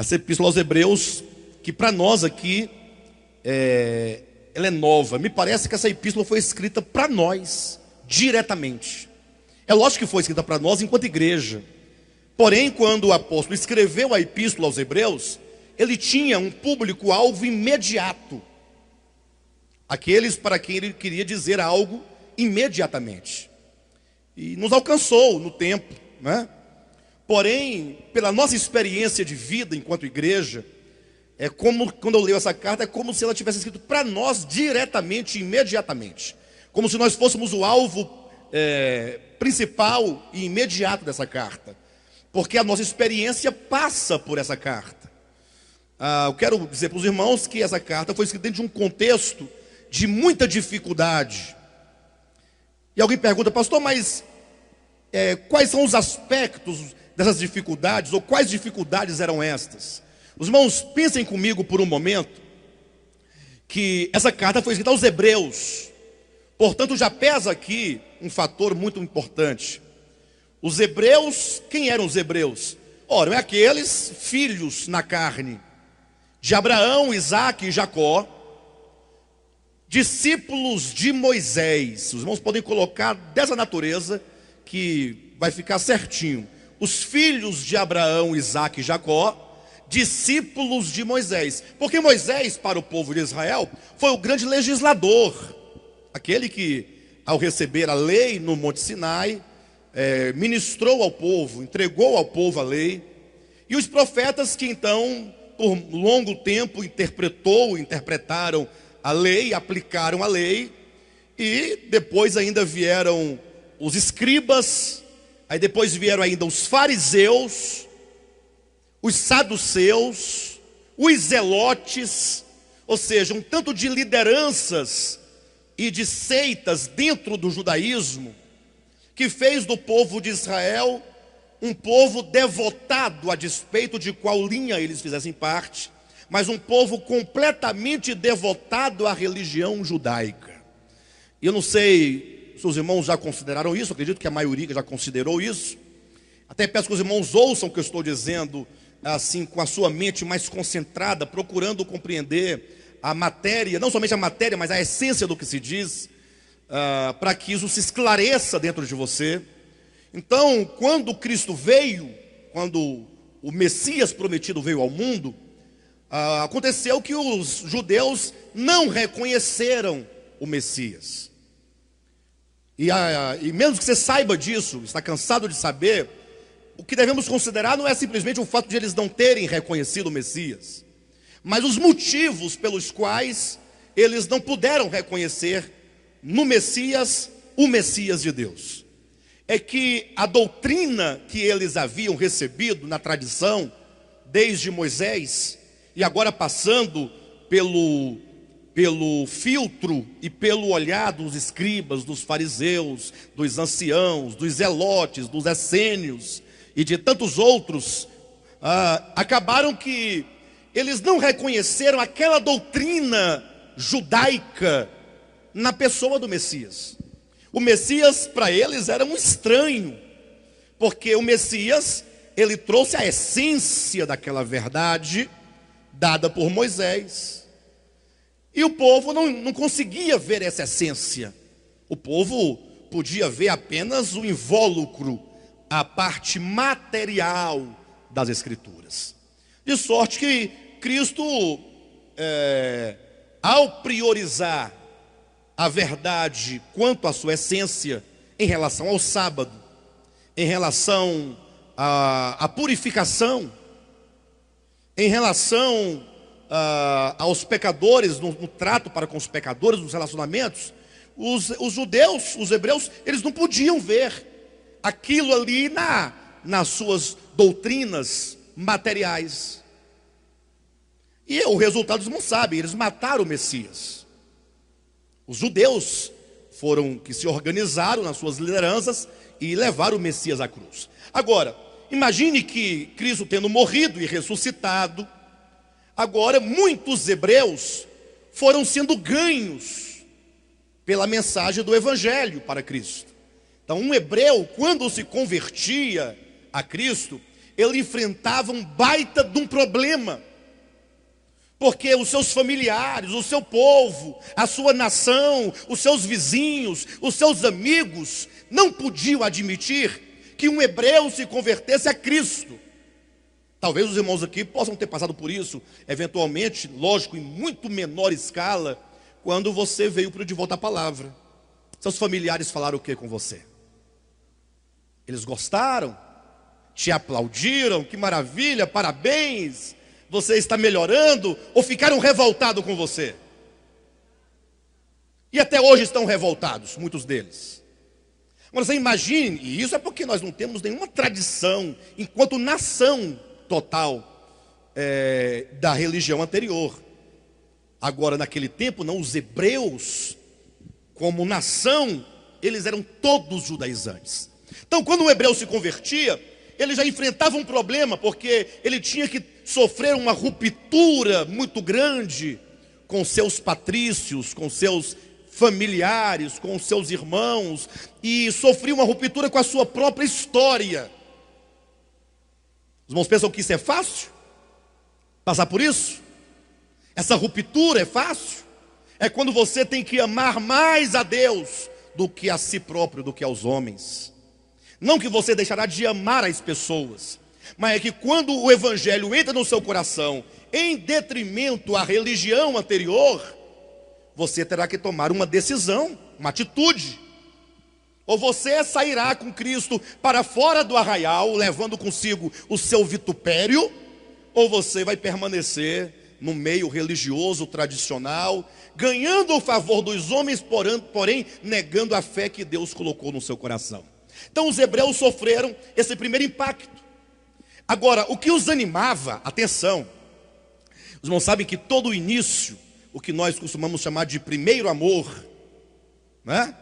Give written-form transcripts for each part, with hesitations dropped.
Essa epístola aos Hebreus, que para nós aqui, ela é nova. Me parece que essa epístola foi escrita para nós, diretamente. É lógico que foi escrita para nós enquanto igreja. Porém, quando o apóstolo escreveu a epístola aos Hebreus, ele tinha um público-alvo imediato. Aqueles para quem ele queria dizer algo imediatamente. E nos alcançou no tempo, né? Porém, pela nossa experiência de vida enquanto igreja, é como, quando eu leio essa carta, é como se ela tivesse escrito para nós diretamente, imediatamente. Como se nós fôssemos o alvo principal e imediato dessa carta. Porque a nossa experiência passa por essa carta. Eu quero dizer para os irmãos que essa carta foi escrita dentro de um contexto de muita dificuldade. E alguém pergunta, pastor, mas quais são os aspectos dessas dificuldades, ou quais dificuldades eram estas? Os irmãos, pensem comigo por um momento, que essa carta foi escrita aos Hebreus. Portanto, já pesa aqui um fator muito importante. Os hebreus, quem eram os hebreus? Ora, aqueles filhos na carne de Abraão, Isaque e Jacó, discípulos de Moisés. Os irmãos podem colocar dessa natureza que vai ficar certinho. Os filhos de Abraão, Isaque e Jacó, discípulos de Moisés. Porque Moisés, para o povo de Israel, foi o grande legislador. Aquele que, ao receber a lei no Monte Sinai, ministrou ao povo, entregou ao povo a lei. E os profetas que então, por longo tempo, interpretaram a lei, aplicaram a lei. E depois ainda vieram os escribas. Aí depois vieram ainda os fariseus, os saduceus, os zelotes. Ou seja, um tanto de lideranças e de seitas dentro do judaísmo, que fez do povo de Israel um povo devotado, a despeito de qual linha eles fizessem parte, mas um povo completamente devotado à religião judaica. E eu não sei se os irmãos já consideraram isso, acredito que a maioria já considerou isso. Até peço que os irmãos ouçam o que eu estou dizendo, assim, com a sua mente mais concentrada, procurando compreender a matéria, não somente a matéria, mas a essência do que se diz, para que isso se esclareça dentro de você. Então, quando Cristo veio, quando o Messias prometido veio ao mundo, aconteceu que os judeus não reconheceram o Messias. E mesmo que você saiba disso, está cansado de saber, o que devemos considerar não é simplesmente o fato de eles não terem reconhecido o Messias, mas os motivos pelos quais eles não puderam reconhecer no Messias o Messias de Deus. É que a doutrina que eles haviam recebido na tradição, desde Moisés, e agora passando pelo filtro e pelo olhar dos escribas, dos fariseus, dos anciãos, dos zelotes, dos essênios e de tantos outros, acabaram que eles não reconheceram aquela doutrina judaica na pessoa do Messias. O Messias para eles era um estranho, porque o Messias, ele trouxe a essência daquela verdade dada por Moisés. E o povo não conseguia ver essa essência. O povo podia ver apenas o invólucro, a parte material das Escrituras. De sorte que Cristo, ao priorizar a verdade quanto à sua essência, em relação ao sábado, em relação à purificação, em relação aos pecadores, no trato para com os pecadores, nos relacionamentos, os judeus, os hebreus, eles não podiam ver aquilo ali nas suas doutrinas materiais. E o resultado eles não sabem, eles mataram o Messias. Os judeus foram que se organizaram nas suas lideranças e levaram o Messias à cruz. Agora, imagine que Cristo tendo morrido e ressuscitado, agora muitos hebreus foram sendo ganhos pela mensagem do Evangelho para Cristo. Então um hebreu, quando se convertia a Cristo, ele enfrentava um baita de um problema, porque os seus familiares, o seu povo, a sua nação, os seus vizinhos, os seus amigos, não podiam admitir que um hebreu se convertesse a Cristo. Talvez os irmãos aqui possam ter passado por isso, eventualmente, lógico, em muito menor escala, quando você veio para De Volta à Palavra. Seus familiares falaram o que com você? Eles gostaram? Te aplaudiram? Que maravilha, parabéns, você está melhorando? Ou ficaram revoltados com você? E até hoje estão revoltados, muitos deles. Agora você imagine, e isso é porque nós não temos nenhuma tradição, enquanto nação total, da religião anterior. Agora, naquele tempo, não, os hebreus, como nação, eles eram todos judaizantes. Então, quando um hebreu se convertia, ele já enfrentava um problema, porque ele tinha que sofrer uma ruptura muito grande com seus patrícios, com seus familiares, com seus irmãos, e sofria uma ruptura com a sua própria história. Os irmãos pensam que isso é fácil? Passar por isso? Essa ruptura é fácil? É quando você tem que amar mais a Deus do que a si próprio, do que aos homens. Não que você deixará de amar as pessoas, mas é que quando o evangelho entra no seu coração, em detrimento à religião anterior, você terá que tomar uma decisão, uma atitude. Ou você sairá com Cristo para fora do arraial, levando consigo o seu vitupério, ou você vai permanecer no meio religioso tradicional, ganhando o favor dos homens, porém negando a fé que Deus colocou no seu coração. Então os hebreus sofreram esse primeiro impacto. Agora, o que os animava, atenção, os irmãos sabem que todo o início, o que nós costumamos chamar de primeiro amor, né?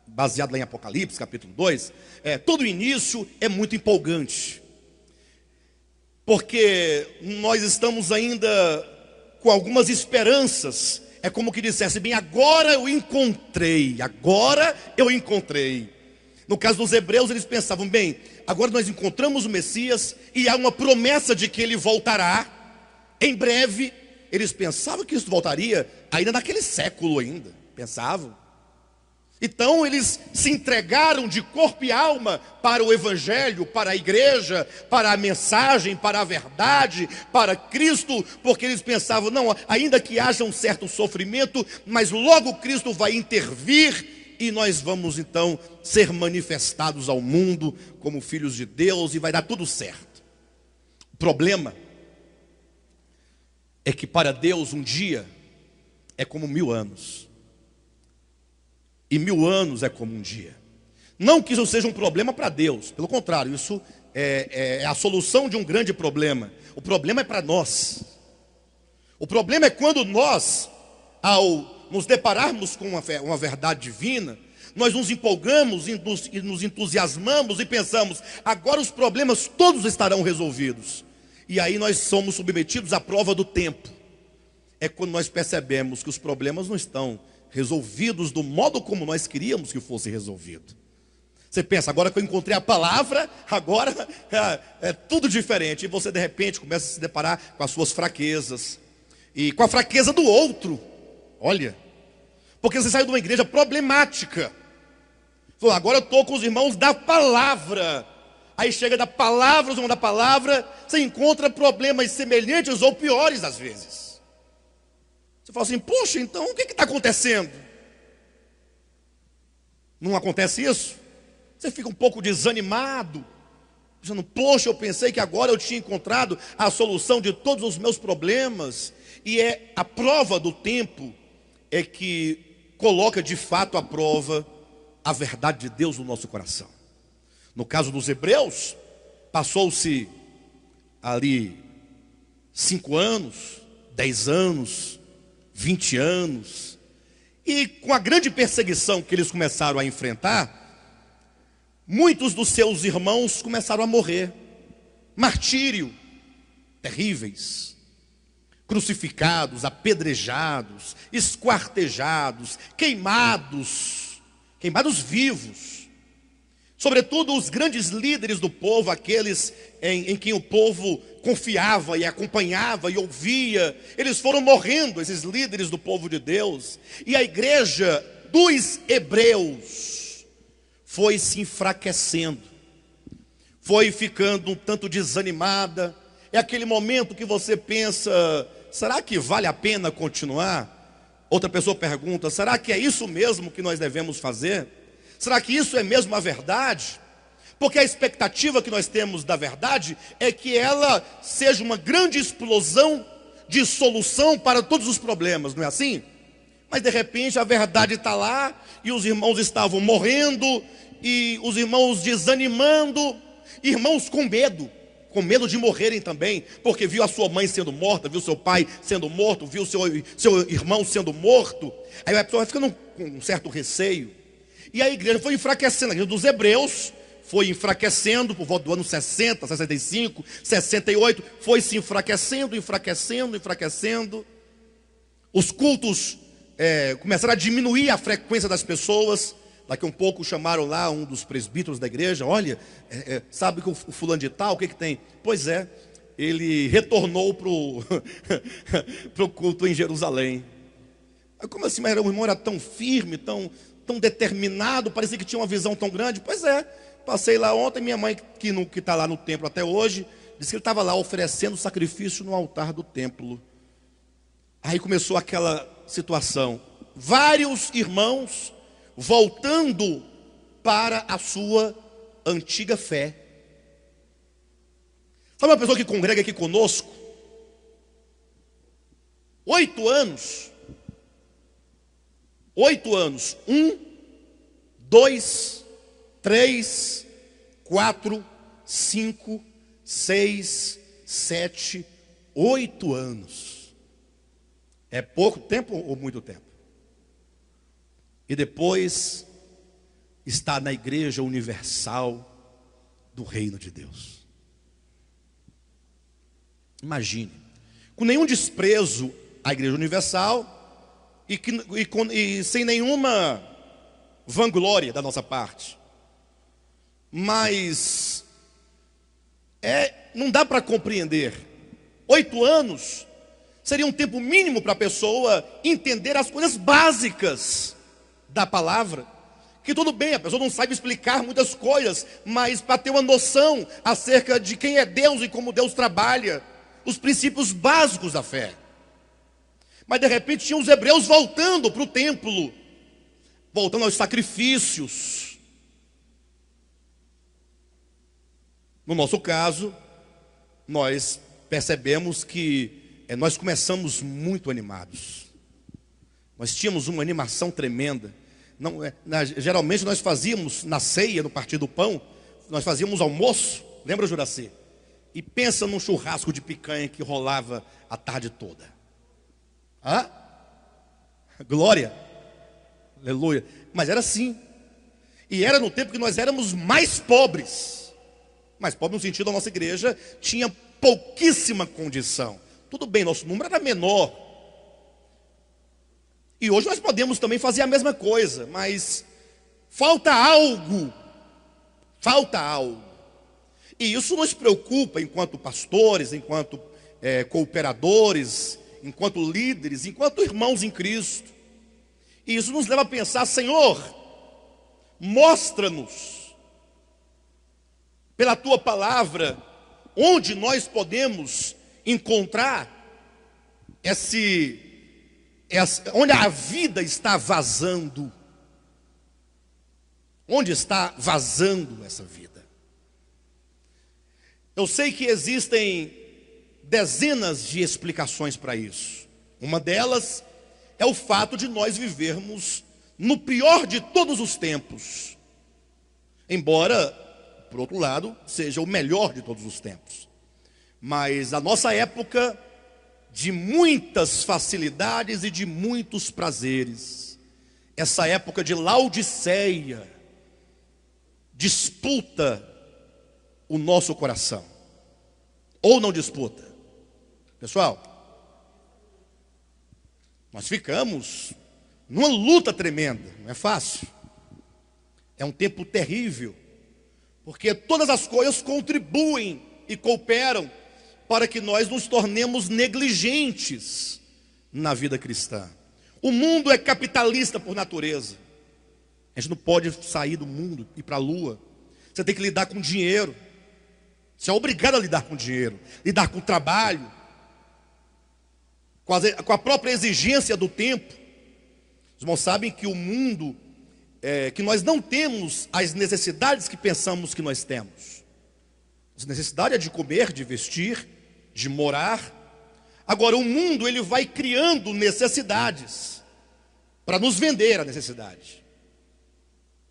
Baseado lá em Apocalipse, capítulo 2, todo o início é muito empolgante, porque nós estamos ainda com algumas esperanças. É como que dissesse, bem, agora eu encontrei. No caso dos hebreus, eles pensavam, bem, agora nós encontramos o Messias, e há uma promessa de que ele voltará em breve. Eles pensavam que isso voltaria ainda naquele século ainda, pensavam. Então eles se entregaram de corpo e alma para o evangelho, para a igreja, para a mensagem, para a verdade, para Cristo, porque eles pensavam, não, ainda que haja um certo sofrimento, mas logo Cristo vai intervir e nós vamos então ser manifestados ao mundo como filhos de Deus e vai dar tudo certo. O problema é que para Deus um dia é como 1000 anos. E 1000 anos é como um dia. Não que isso seja um problema para Deus, pelo contrário, isso é a solução de um grande problema. O problema é para nós. O problema é quando nós, ao nos depararmos com uma verdade divina, nós nos empolgamos e nos entusiasmamos e pensamos, agora os problemas todos estarão resolvidos. E aí nós somos submetidos à prova do tempo. É quando nós percebemos que os problemas não estão resolvidos do modo como nós queríamos que fosse resolvido. Você pensa, agora que eu encontrei a palavra, agora é tudo diferente. E você de repente começa a se deparar com as suas fraquezas e com a fraqueza do outro. Olha, porque você saiu de uma igreja problemática. Falou, agora eu estou com os irmãos da palavra. Aí chega da palavra, os irmãos da palavra, você encontra problemas semelhantes ou piores às vezes. Você fala assim, poxa, então o que está acontecendo? Não acontece isso? Você fica um pouco desanimado, dizendo, poxa, eu pensei que agora eu tinha encontrado a solução de todos os meus problemas. E é a prova do tempo é que coloca de fato à prova a verdade de Deus no nosso coração. No caso dos hebreus, passou-se ali 5 anos, 10 anos, 20 anos, e com a grande perseguição que eles começaram a enfrentar, muitos dos seus irmãos começaram a morrer. Martírio, terríveis, crucificados, apedrejados, esquartejados, queimados vivos. Sobretudo os grandes líderes do povo, aqueles em quem o povo confiava e acompanhava e ouvia, eles foram morrendo, esses líderes do povo de Deus. E a igreja dos hebreus foi se enfraquecendo, foi ficando um tanto desanimada. É aquele momento que você pensa: será que vale a pena continuar? Outra pessoa pergunta: será que é isso mesmo que nós devemos fazer? Será que isso é mesmo a verdade? Porque a expectativa que nós temos da verdade é que ela seja uma grande explosão de solução para todos os problemas, não é assim? Mas de repente a verdade está lá e os irmãos estavam morrendo, e os irmãos desanimando, irmãos com medo de morrerem também, porque viu a sua mãe sendo morta, viu seu pai sendo morto, viu seu irmão sendo morto. Aí a pessoa vai ficando com um certo receio. E a igreja foi enfraquecendo, a igreja dos hebreus foi enfraquecendo por volta do ano 60, 65, 68, foi se enfraquecendo. Os cultos começaram a diminuir a frequência das pessoas. Daqui a um pouco chamaram lá um dos presbíteros da igreja: olha, sabe que o fulano de tal, o que tem? Pois é, ele retornou para o culto em Jerusalém. Como assim? Mas o irmão era tão firme, tão determinado, parecia que tinha uma visão tão grande. Pois é, passei lá ontem, minha mãe, que está lá no templo até hoje, disse que ele estava lá oferecendo sacrifício no altar do templo. Aí começou aquela situação, vários irmãos voltando para a sua antiga fé. Sabe uma pessoa que congrega aqui conosco 8 anos, 1, 2, 3, 4, 5, 6, 7, 8 anos. É pouco tempo ou muito tempo? E depois está na igreja universal do reino de Deus. Imagine, com nenhum desprezo à igreja universal e sem nenhuma vanglória da nossa parte, mas não dá para compreender. 8 anos seria um tempo mínimo para a pessoa entender as coisas básicas da palavra. Que tudo bem, a pessoa não sabe explicar muitas coisas, mas para ter uma noção acerca de quem é Deus e como Deus trabalha, os princípios básicos da fé. Mas de repente tinha os hebreus voltando para o templo, voltando aos sacrifícios. No nosso caso, nós percebemos que nós começamos muito animados. Nós tínhamos uma animação tremenda. Geralmente nós fazíamos na ceia, no partir do pão, nós fazíamos almoço, lembra, Juraci? E pensa num churrasco de picanha que rolava a tarde toda. Glória, aleluia. Mas era assim. E era no tempo que nós éramos mais pobres. Mais pobres no sentido da nossa igreja tinha pouquíssima condição. Tudo bem, nosso número era menor. E hoje nós podemos também fazer a mesma coisa, mas falta algo. Falta algo. E isso nos preocupa enquanto pastores, enquanto cooperadores, enquanto líderes, enquanto irmãos em Cristo. E isso nos leva a pensar: Senhor, mostra-nos pela Tua palavra onde nós podemos encontrar onde a vida está vazando. Onde está vazando essa vida? Eu sei que existem dezenas de explicações para isso. Uma delas é o fato de nós vivermos no pior de todos os tempos, embora, por outro lado, seja o melhor de todos os tempos. Mas a nossa época de muitas facilidades e de muitos prazeres, essa época de Laodiceia, disputa o nosso coração, ou não disputa? Pessoal, nós ficamos numa luta tremenda, não é fácil. É um tempo terrível, Porque todas as coisas contribuem e cooperam para que nós nos tornemos negligentes na vida cristã. O mundo é capitalista por natureza. A gente não pode sair do mundo e ir para a lua. Você tem que lidar com dinheiro. Você é obrigado a lidar com dinheiro, lidar com o trabalho, com a própria exigência do tempo. Os irmãos sabem que o mundo, que nós não temos as necessidades que pensamos que nós temos. A necessidade é de comer, de vestir, de morar. Agora, o mundo, ele vai criando necessidades para nos vender a necessidade.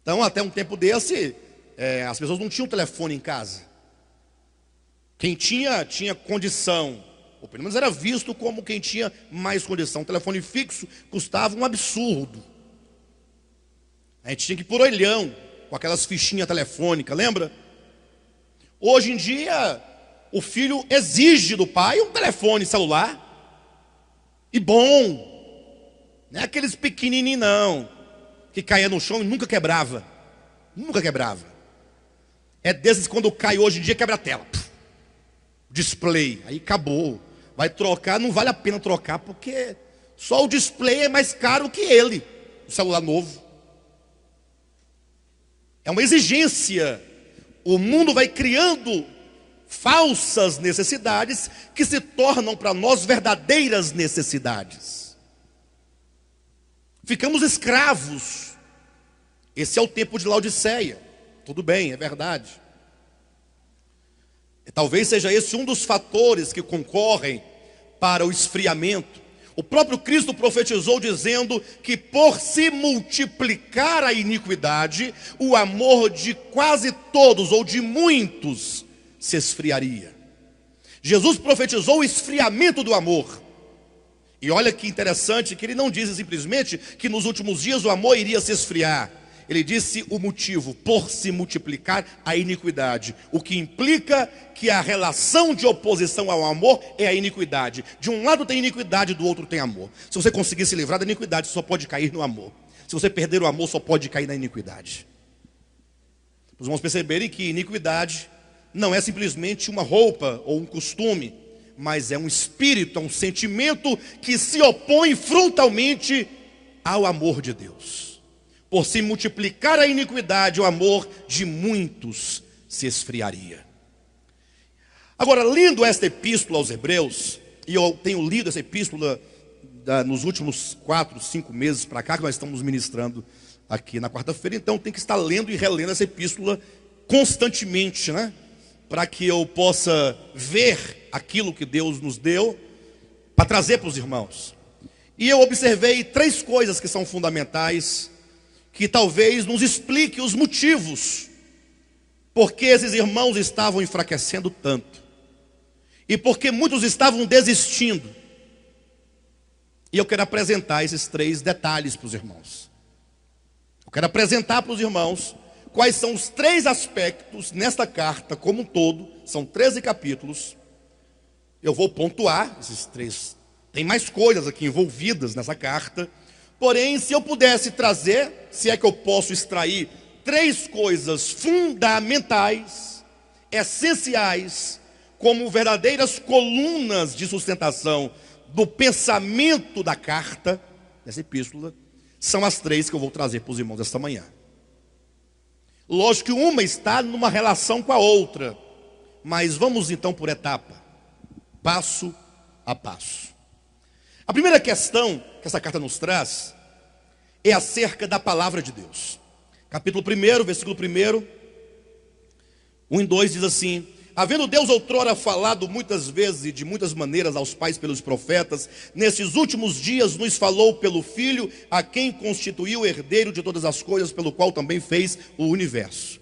Então, até um tempo desse, as pessoas não tinham telefone em casa. Quem tinha condição, ou pelo menos era visto como quem tinha mais condição. Um telefone fixo custava um absurdo. A gente tinha que ir por orelhão, com aquelas fichinhas telefônicas, lembra? Hoje em dia, o filho exige do pai um telefone celular. E bom. Não é aqueles pequenininhos não, que caía no chão e nunca quebrava. Nunca quebrava. É desses quando cai hoje em dia, quebra a tela. Display, aí acabou. Vai trocar, não vale a pena trocar, porque só o display é mais caro que ele, o celular novo. É uma exigência. O mundo vai criando falsas necessidades que se tornam para nós verdadeiras necessidades. Ficamos escravos. Esse é o tempo de Laodiceia. Tudo bem, é verdade. Talvez seja esse um dos fatores que concorrem para o esfriamento. O próprio Cristo profetizou dizendo que por se multiplicar a iniquidade, o amor de quase todos ou de muitos se esfriaria. Jesus profetizou o esfriamento do amor. E olha que interessante que ele não diz simplesmente que nos últimos dias o amor iria se esfriar. Ele disse o motivo, por se multiplicar a iniquidade. O que implica que a relação de oposição ao amor é a iniquidade. De um lado tem iniquidade, do outro tem amor. Se você conseguir se livrar da iniquidade, só pode cair no amor. Se você perder o amor, só pode cair na iniquidade. Os irmãos perceberem que iniquidade não é simplesmente uma roupa ou um costume, mas é um espírito, é um sentimento que se opõe frontalmente ao amor de Deus. Por se multiplicar a iniquidade, o amor de muitos se esfriaria. Agora, lendo esta epístola aos Hebreus, e eu tenho lido essa epístola nos últimos 4, 5 meses para cá, que nós estamos ministrando aqui na quarta-feira, então tem que estar lendo e relendo essa epístola constantemente, né? Para que eu possa ver aquilo que Deus nos deu, para trazer para os irmãos. E eu observei 3 coisas que são fundamentais, que talvez nos explique os motivos porque esses irmãos estavam enfraquecendo tanto e porque muitos estavam desistindo. E eu quero apresentar esses 3 detalhes para os irmãos. Eu quero apresentar para os irmãos quais são os 3 aspectos nesta carta como um todo. São 13 capítulos. Eu vou pontuar esses 3. Tem mais coisas aqui envolvidas nessa carta. Porém, se eu pudesse trazer, se é que eu posso extrair 3 coisas fundamentais, essenciais, como verdadeiras colunas de sustentação do pensamento da carta, dessa epístola, são as 3 que eu vou trazer para os irmãos esta manhã. Lógico que uma está numa relação com a outra, mas vamos então por etapa, passo a passo. A primeira questão que essa carta nos traz é acerca da palavra de Deus. Capítulo 1, versículo 1, 1 e 2 diz assim: havendo Deus outrora falado muitas vezes e de muitas maneiras aos pais pelos profetas, nesses últimos dias nos falou pelo Filho, a quem constituiu o herdeiro de todas as coisas, pelo qual também fez o universo.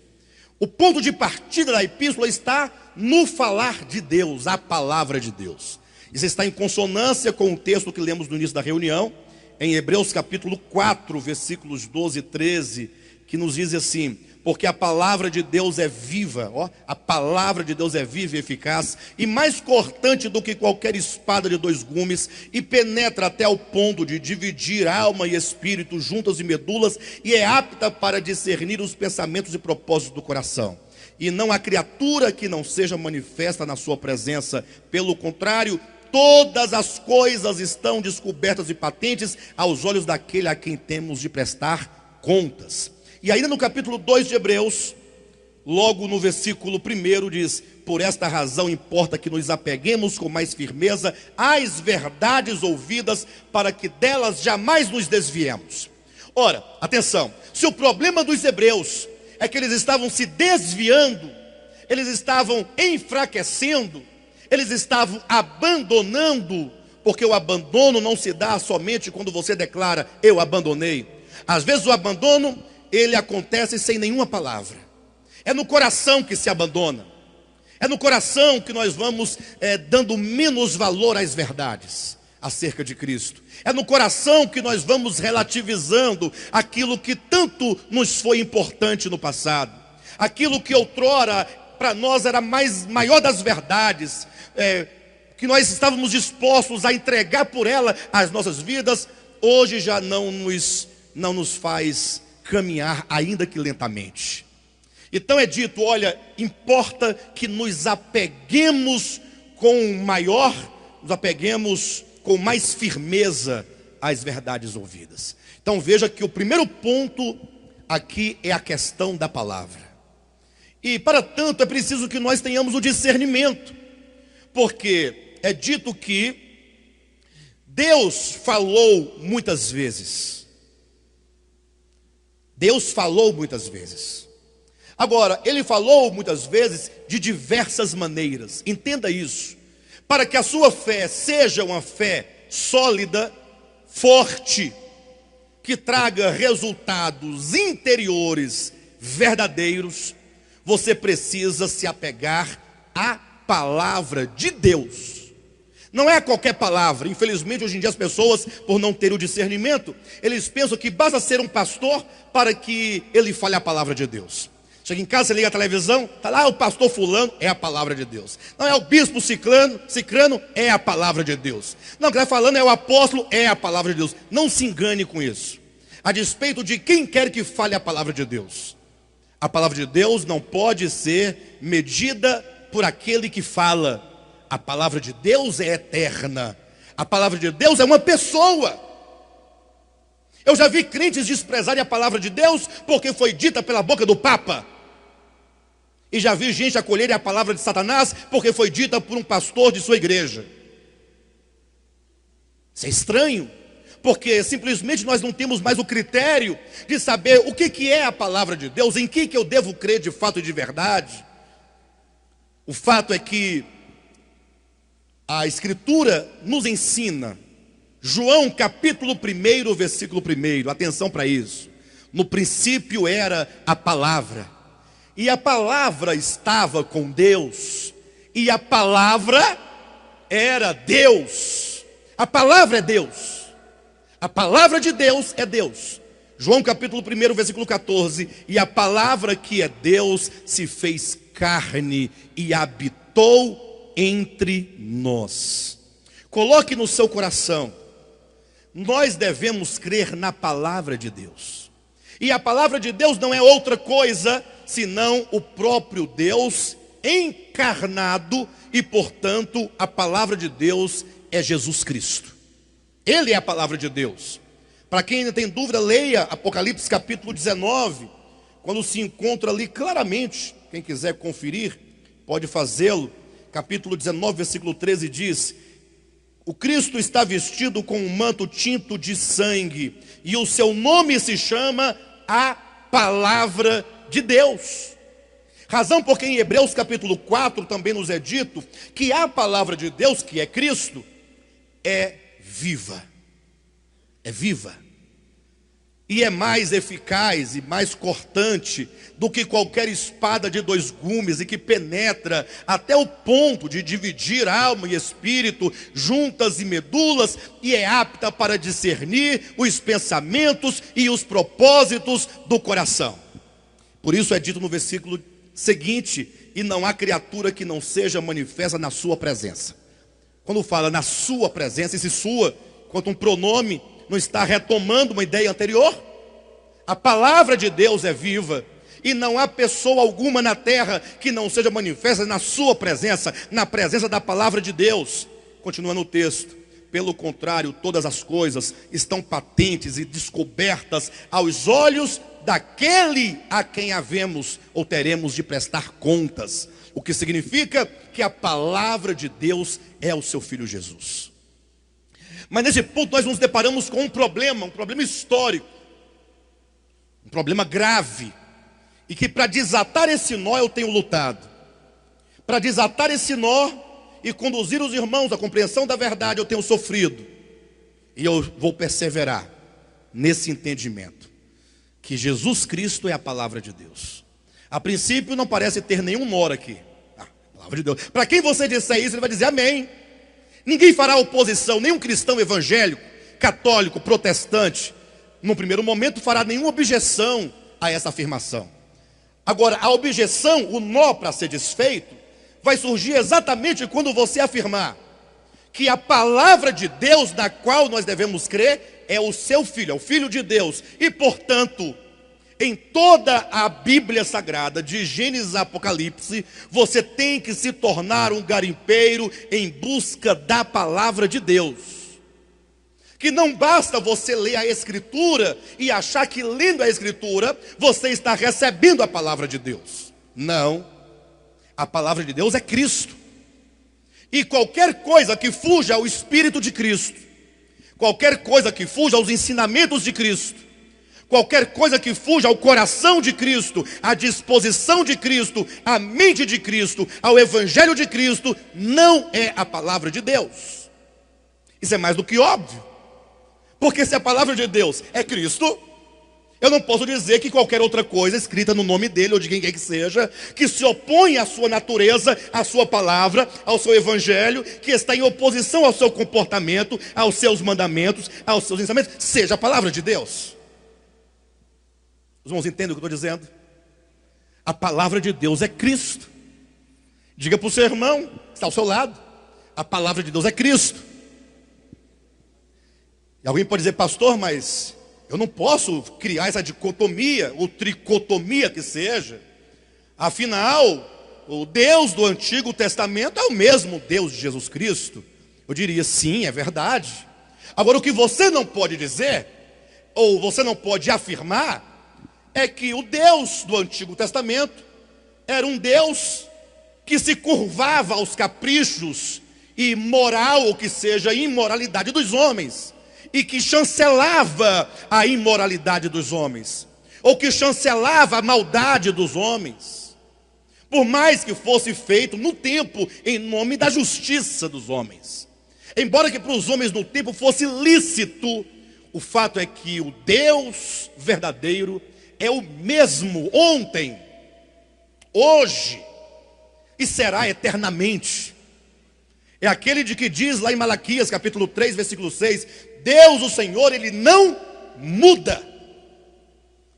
O ponto de partida da epístola está no falar de Deus, a palavra de Deus. Isso está em consonância com o texto que lemos no início da reunião, em Hebreus capítulo 4, versículos 12 e 13, que nos diz assim: porque a palavra de Deus é viva, a palavra de Deus é viva e eficaz, e mais cortante do que qualquer espada de 2 gumes, e penetra até o ponto de dividir alma e espírito, juntas e medulas, e é apta para discernir os pensamentos e propósitos do coração. e não há criatura que não seja manifesta na sua presença. Pelo contrário, todas as coisas estão descobertas e patentes aos olhos daquele a quem temos de prestar contas. E ainda no capítulo 2 de Hebreus, logo no versículo 1 diz: por esta razão importa que nos apeguemos com mais firmeza às verdades ouvidas, para que delas jamais nos desviemos. Ora, atenção, se o problema dos hebreus é que eles estavam se desviando, eles estavam enfraquecendo, eles estavam abandonando, porque o abandono não se dá somente quando você declara: eu abandonei. Às vezes o abandono, ele acontece sem nenhuma palavra. É no coração que se abandona. É no coração que nós vamos dando menos valor às verdades acerca de Cristo. É no coração que nós vamos relativizando aquilo que tanto nos foi importante no passado. Aquilo que outrora para nós era maior das verdades, que nós estávamos dispostos a entregar por ela as nossas vidas, hoje já não nos faz caminhar, ainda que lentamente. Então é dito: olha, importa que nos apeguemos com mais firmeza às verdades ouvidas. Então veja que o primeiro ponto aqui é a questão da palavra. E para tanto é preciso que nós tenhamos o discernimento, porque é dito que Deus falou muitas vezes. Deus falou muitas vezes. Agora, Ele falou muitas vezes de diversas maneiras. Entenda isso. Para que a sua fé seja uma fé sólida, forte, que traga resultados interiores verdadeiros, você precisa se apegar à palavra de Deus. Não é qualquer palavra. Infelizmente, hoje em dia as pessoas, por não ter o discernimento, eles pensam que basta ser um pastor para que ele fale a palavra de Deus. Chega em casa, você liga a televisão, está lá o pastor fulano, é a palavra de Deus. Não é o bispo cicrano, é a palavra de Deus. Não, o que está falando é o apóstolo, é a palavra de Deus. Não se engane com isso. A despeito de quem quer que fale a palavra de Deus. A palavra de Deus não pode ser medida por aquele que fala. A palavra de Deus é eterna. A palavra de Deus é uma pessoa. Eu já vi crentes desprezarem a palavra de Deus porque foi dita pela boca do Papa. E já vi gente acolher a palavra de Satanás porque foi dita por um pastor de sua igreja. Isso é estranho, porque simplesmente nós não temos mais o critério de saber o que é a palavra de Deus, em que eu devo crer de fato e de verdade. O fato é que a Escritura nos ensina, João capítulo 1, versículo 1, atenção para isso. No princípio era a palavra, e a palavra estava com Deus, e a palavra era Deus. A palavra é Deus. A palavra de Deus é Deus. João capítulo 1, versículo 14. E a palavra que é Deus se fez carne e habitou entre nós. Coloque no seu coração: nós devemos crer na palavra de Deus. E a palavra de Deus não é outra coisa senão o próprio Deus encarnado, e portanto a palavra de Deus é Jesus Cristo. Ele é a palavra de Deus. Para quem ainda tem dúvida, leia Apocalipse capítulo 19, quando se encontra ali claramente. Quem quiser conferir, pode fazê-lo. Capítulo 19, versículo 13 diz: o Cristo está vestido com um manto tinto de sangue, e o seu nome se chama a Palavra de Deus. Razão porque em Hebreus capítulo 4 também nos é dito que a palavra de Deus, que é Cristo, é viva. É viva. E é mais eficaz e mais cortante do que qualquer espada de 2 gumes, e que penetra até o ponto de dividir alma e espírito, juntas e medulas, e é apta para discernir os pensamentos e os propósitos do coração. Por isso é dito no versículo seguinte: e não há criatura que não seja manifesta na sua presença. Quando fala na sua presença, esse sua, quanto um pronome, não está retomando uma ideia anterior? A palavra de Deus é viva, E não há pessoa alguma na terra que não seja manifesta na sua presença, na presença da palavra de Deus. Continuando o texto. Pelo contrário, todas as coisas estão patentes e descobertas aos olhos daquele a quem havemos ou teremos de prestar contas. O que significa que a palavra de Deus é o seu Filho Jesus. Mas nesse ponto nós nos deparamos com um problema histórico, um problema grave, e que para desatar esse nó eu tenho lutado. Para desatar esse nó e conduzir os irmãos à compreensão da verdade eu tenho sofrido. E eu vou perseverar nesse entendimento, que Jesus Cristo é a palavra de Deus. A princípio não parece ter nenhum nó aqui. Palavra de Deus. Para quem você disser isso, ele vai dizer amém. Ninguém fará oposição, nenhum cristão evangélico, católico, protestante, no primeiro momento fará nenhuma objeção a essa afirmação. Agora, a objeção, o nó para ser desfeito, vai surgir exatamente quando você afirmar que a palavra de Deus na qual nós devemos crer é o seu Filho, é o Filho de Deus. E portanto, em toda a Bíblia Sagrada, de Gênesis a Apocalipse, você tem que se tornar um garimpeiro em busca da palavra de Deus. Que não basta você ler a Escritura e achar que lendo a Escritura você está recebendo a palavra de Deus. Não. A palavra de Deus é Cristo. E qualquer coisa que fuja ao Espírito de Cristo, qualquer coisa que fuja aos ensinamentos de Cristo, qualquer coisa que fuja ao coração de Cristo, à disposição de Cristo, à mente de Cristo, ao Evangelho de Cristo, não é a palavra de Deus. Isso é mais do que óbvio. Porque se a palavra de Deus é Cristo, eu não posso dizer que qualquer outra coisa escrita no nome dele ou de quem quer que seja, que se opõe à sua natureza, à sua palavra, ao seu evangelho, que está em oposição ao seu comportamento, aos seus mandamentos, aos seus ensinamentos, seja a palavra de Deus. Os irmãos entendem o que eu estou dizendo? A palavra de Deus é Cristo. Diga para o seu irmão que está ao seu lado: a palavra de Deus é Cristo. E alguém pode dizer: pastor, mas eu não posso criar essa dicotomia, ou tricotomia que seja. Afinal, o Deus do Antigo Testamento é o mesmo Deus de Jesus Cristo. Eu diria: sim, é verdade. Agora, o que você não pode dizer, ou você não pode afirmar, é que o Deus do Antigo Testamento era um Deus que se curvava aos caprichos e moral, ou que seja, imoralidade dos homens, e que chancelava a imoralidade dos homens, ou que chancelava a maldade dos homens, por mais que fosse feito no tempo em nome da justiça dos homens. Embora que para os homens no tempo fosse lícito, o fato é que o Deus verdadeiro é o mesmo ontem, hoje e será eternamente. É aquele de que diz lá em Malaquias capítulo 3, versículo 6, Deus o Senhor, Ele não muda.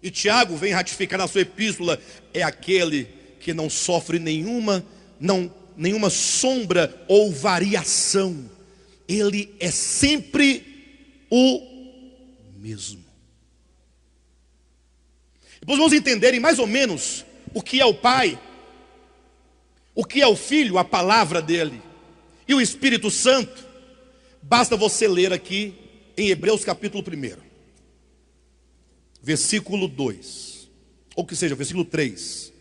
E Tiago vem ratificar na sua epístola, é aquele que não sofre nenhuma sombra ou variação. Ele é sempre o mesmo. Depois vamos entenderem mais ou menos o que é o Pai, o que é o Filho, a palavra dele, e o Espírito Santo. Basta você ler aqui em Hebreus capítulo 1, versículo 2, ou que seja, versículo 3.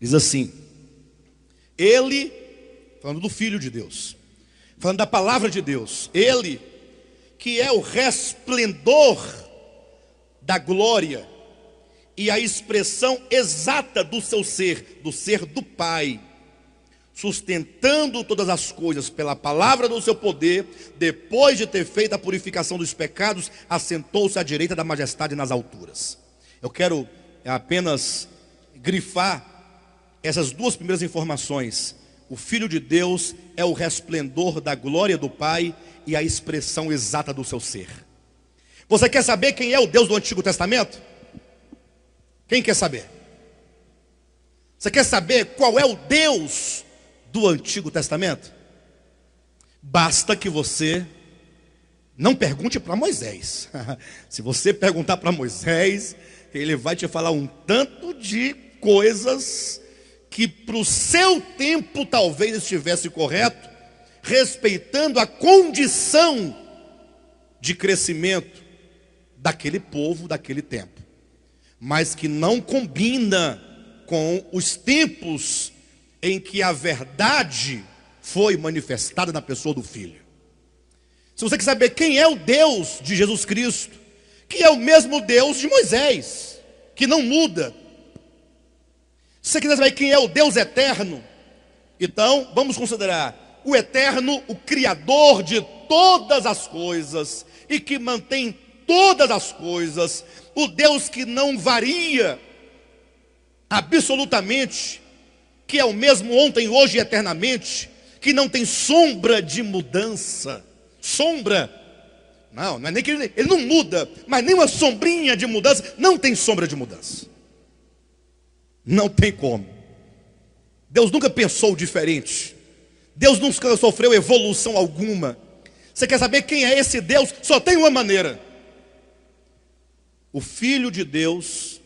Diz assim: Ele, falando do Filho de Deus, falando da palavra de Deus, Ele que é o resplendor da glória e a expressão exata do seu ser, do ser do Pai, sustentando todas as coisas pela palavra do seu poder, depois de ter feito a purificação dos pecados, assentou-se à direita da majestade nas alturas. Eu quero apenas grifar essas duas primeiras informações. O Filho de Deus é o resplendor da glória do Pai e a expressão exata do seu ser. Você quer saber quem é o Deus do Antigo Testamento? Quem quer saber? Você quer saber qual é o Deus do Antigo Testamento? Basta que você Não pergunte para Moisés. Se você perguntar para Moisés, ele vai te falar um tanto de coisas que para o seu tempo talvez estivesse correto, respeitando a condição de crescimento daquele povo, daquele tempo, mas que não combina com os tempos em que a verdade foi manifestada na pessoa do Filho. Se você quer saber quem é o Deus de Jesus Cristo, que é o mesmo Deus de Moisés, que não muda. Se você quiser saber quem é o Deus eterno, então vamos considerar o eterno, o Criador de todas as coisas e que mantém todas as coisas, o Deus que não varia absolutamente, que é o mesmo ontem, hoje e eternamente, que não tem sombra de mudança. Sombra, não é nem que ele não muda, mas nem uma sombrinha de mudança, não tem sombra de mudança. Não tem como. Deus nunca pensou diferente. Deus nunca sofreu evolução alguma. Você quer saber quem é esse Deus? Só tem uma maneira. O Filho de Deus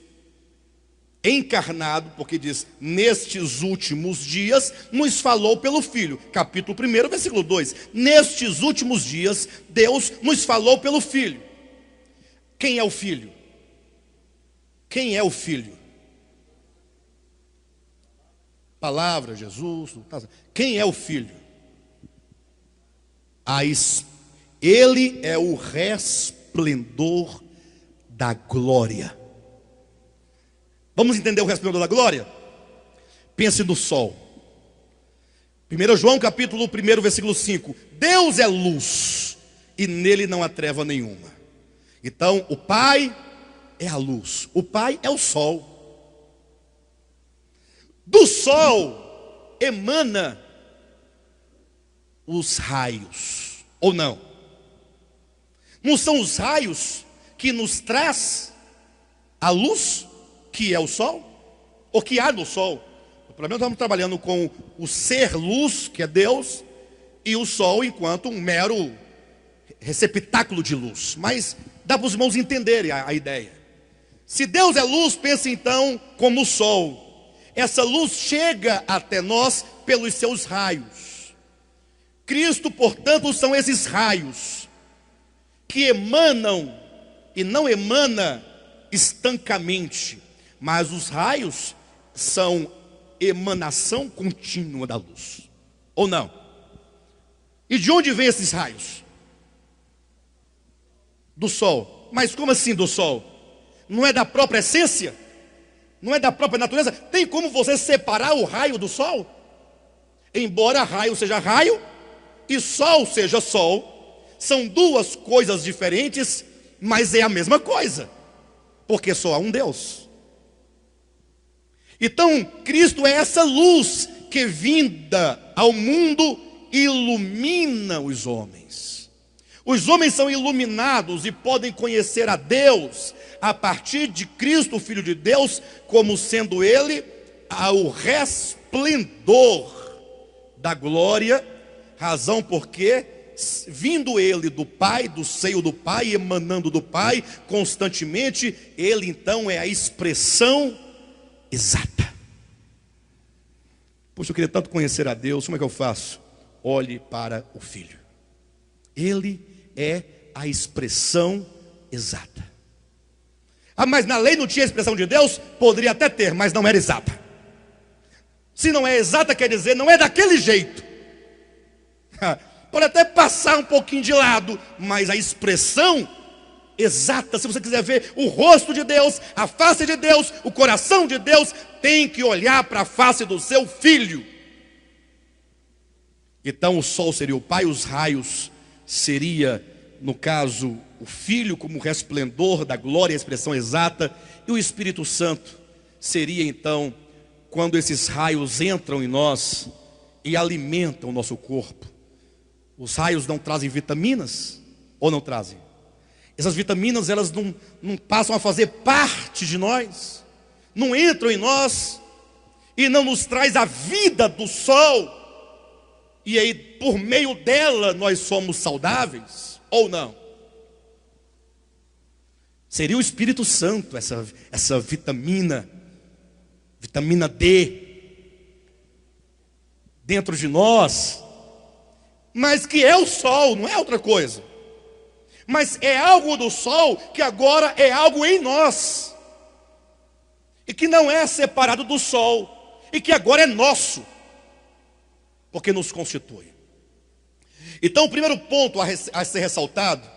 encarnado, porque diz, nestes últimos dias, nos falou pelo Filho. Capítulo 1, versículo 2. Nestes últimos dias, Deus nos falou pelo Filho. Quem é o Filho? Quem é o Filho? Palavra, Jesus. Quem é o Filho? Ele é o resplendor da glória. Vamos entender o resplendor da glória? Pense no sol. 1 João capítulo 1, versículo 5. Deus é luz e nele não há treva nenhuma. Então o Pai é a luz, o Pai é o sol. Do sol emana os raios, ou não? Não são os raios que nos traz a luz, que é o sol, ou que há no sol? Pelo menos estamos trabalhando com o ser luz, que é Deus, e o sol enquanto um mero receptáculo de luz. Mas dá para os irmãos entenderem a ideia. Se Deus é luz, pense então como o sol. Essa luz chega até nós pelos seus raios. Cristo, portanto, são esses raios que emanam, e não emana estancamente, mas os raios são emanação contínua da luz, ou não? E de onde vem esses raios? Do sol. Mas como assim do sol? Não é da própria essência? Não é da própria natureza? Tem como você separar o raio do sol? Embora raio seja raio e sol seja sol, são duas coisas diferentes, mas é a mesma coisa, porque só há um Deus. Então Cristo é essa luz que vinda ao mundo ilumina os homens. Os homens são iluminados e podem conhecer a Deus a partir de Cristo, o Filho de Deus, como sendo Ele o resplendor da glória, razão porque, vindo Ele do Pai, do seio do Pai, emanando do Pai constantemente, Ele então é a expressão exata. Poxa, eu queria tanto conhecer a Deus, como é que eu faço? Olhe para o Filho. Ele é a expressão exata. Ah, mas na lei não tinha a expressão de Deus? Poderia até ter, mas não era exata. Se não é exata, quer dizer, não é daquele jeito. Pode até passar um pouquinho de lado, mas a expressão exata, se você quiser ver o rosto de Deus, a face de Deus, o coração de Deus, tem que olhar para a face do seu Filho. Então o sol seria o Pai, os raios seria, no caso, o Filho como resplendor da glória, a expressão exata, e o Espírito Santo seria então quando esses raios entram em nós e alimentam o nosso corpo. Os raios não trazem vitaminas ou não trazem? Essas vitaminas, elas não passam a fazer parte de nós, não entram em nós e não nos traz a vida do sol, e aí por meio dela nós somos saudáveis ou não? Seria o Espírito Santo, essa vitamina D, dentro de nós, mas que é o sol, não é outra coisa. Mas é algo do sol que agora é algo em nós, e que não é separado do sol, e que agora é nosso, porque nos constitui. Então o primeiro ponto a ser ressaltado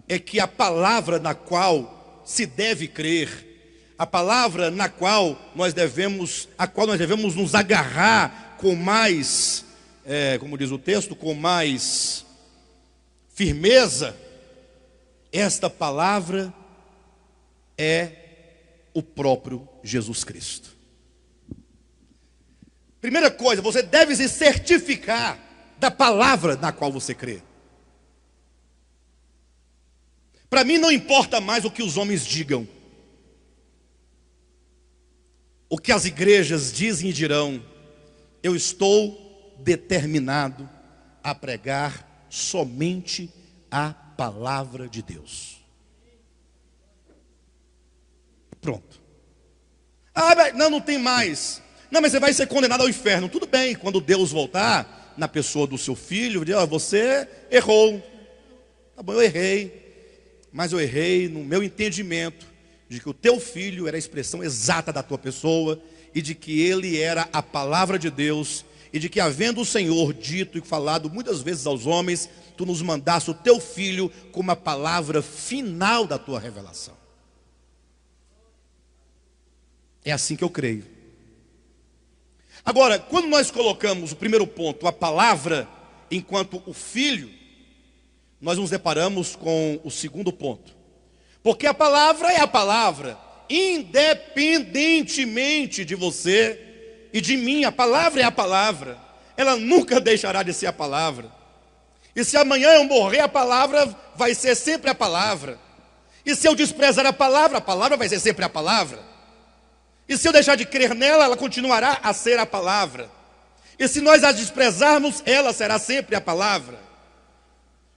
é que a palavra na qual se deve crer, a palavra na qual nós devemos nos agarrar com mais, como diz o texto, com mais firmeza, esta palavra é o próprio Jesus Cristo. Primeira coisa, você deve se certificar da palavra na qual você crê. Para mim não importa mais o que os homens digam, o que as igrejas dizem e dirão. Eu estou determinado a pregar somente a palavra de Deus. Pronto. Não tem mais. Não, mas você vai ser condenado ao inferno. Tudo bem, quando Deus voltar, na pessoa do seu filho, diz: você errou. Tá bom, eu errei. Mas eu errei no meu entendimento de que o teu filho era a expressão exata da tua pessoa, e de que ele era a palavra de Deus, e de que, havendo o Senhor dito e falado muitas vezes aos homens, tu nos mandaste o teu filho como a palavra final da tua revelação. É assim que eu creio. Agora, quando nós colocamos o primeiro ponto, a palavra, enquanto o filho, nós nos deparamos com o segundo ponto. Porque a palavra é a palavra, independentemente de você e de mim. A palavra é a palavra, ela nunca deixará de ser a palavra. E se amanhã eu morrer, a palavra vai ser sempre a palavra. E se eu desprezar a palavra vai ser sempre a palavra. E se eu deixar de crer nela, ela continuará a ser a palavra. E se nós a desprezarmos, ela será sempre a palavra.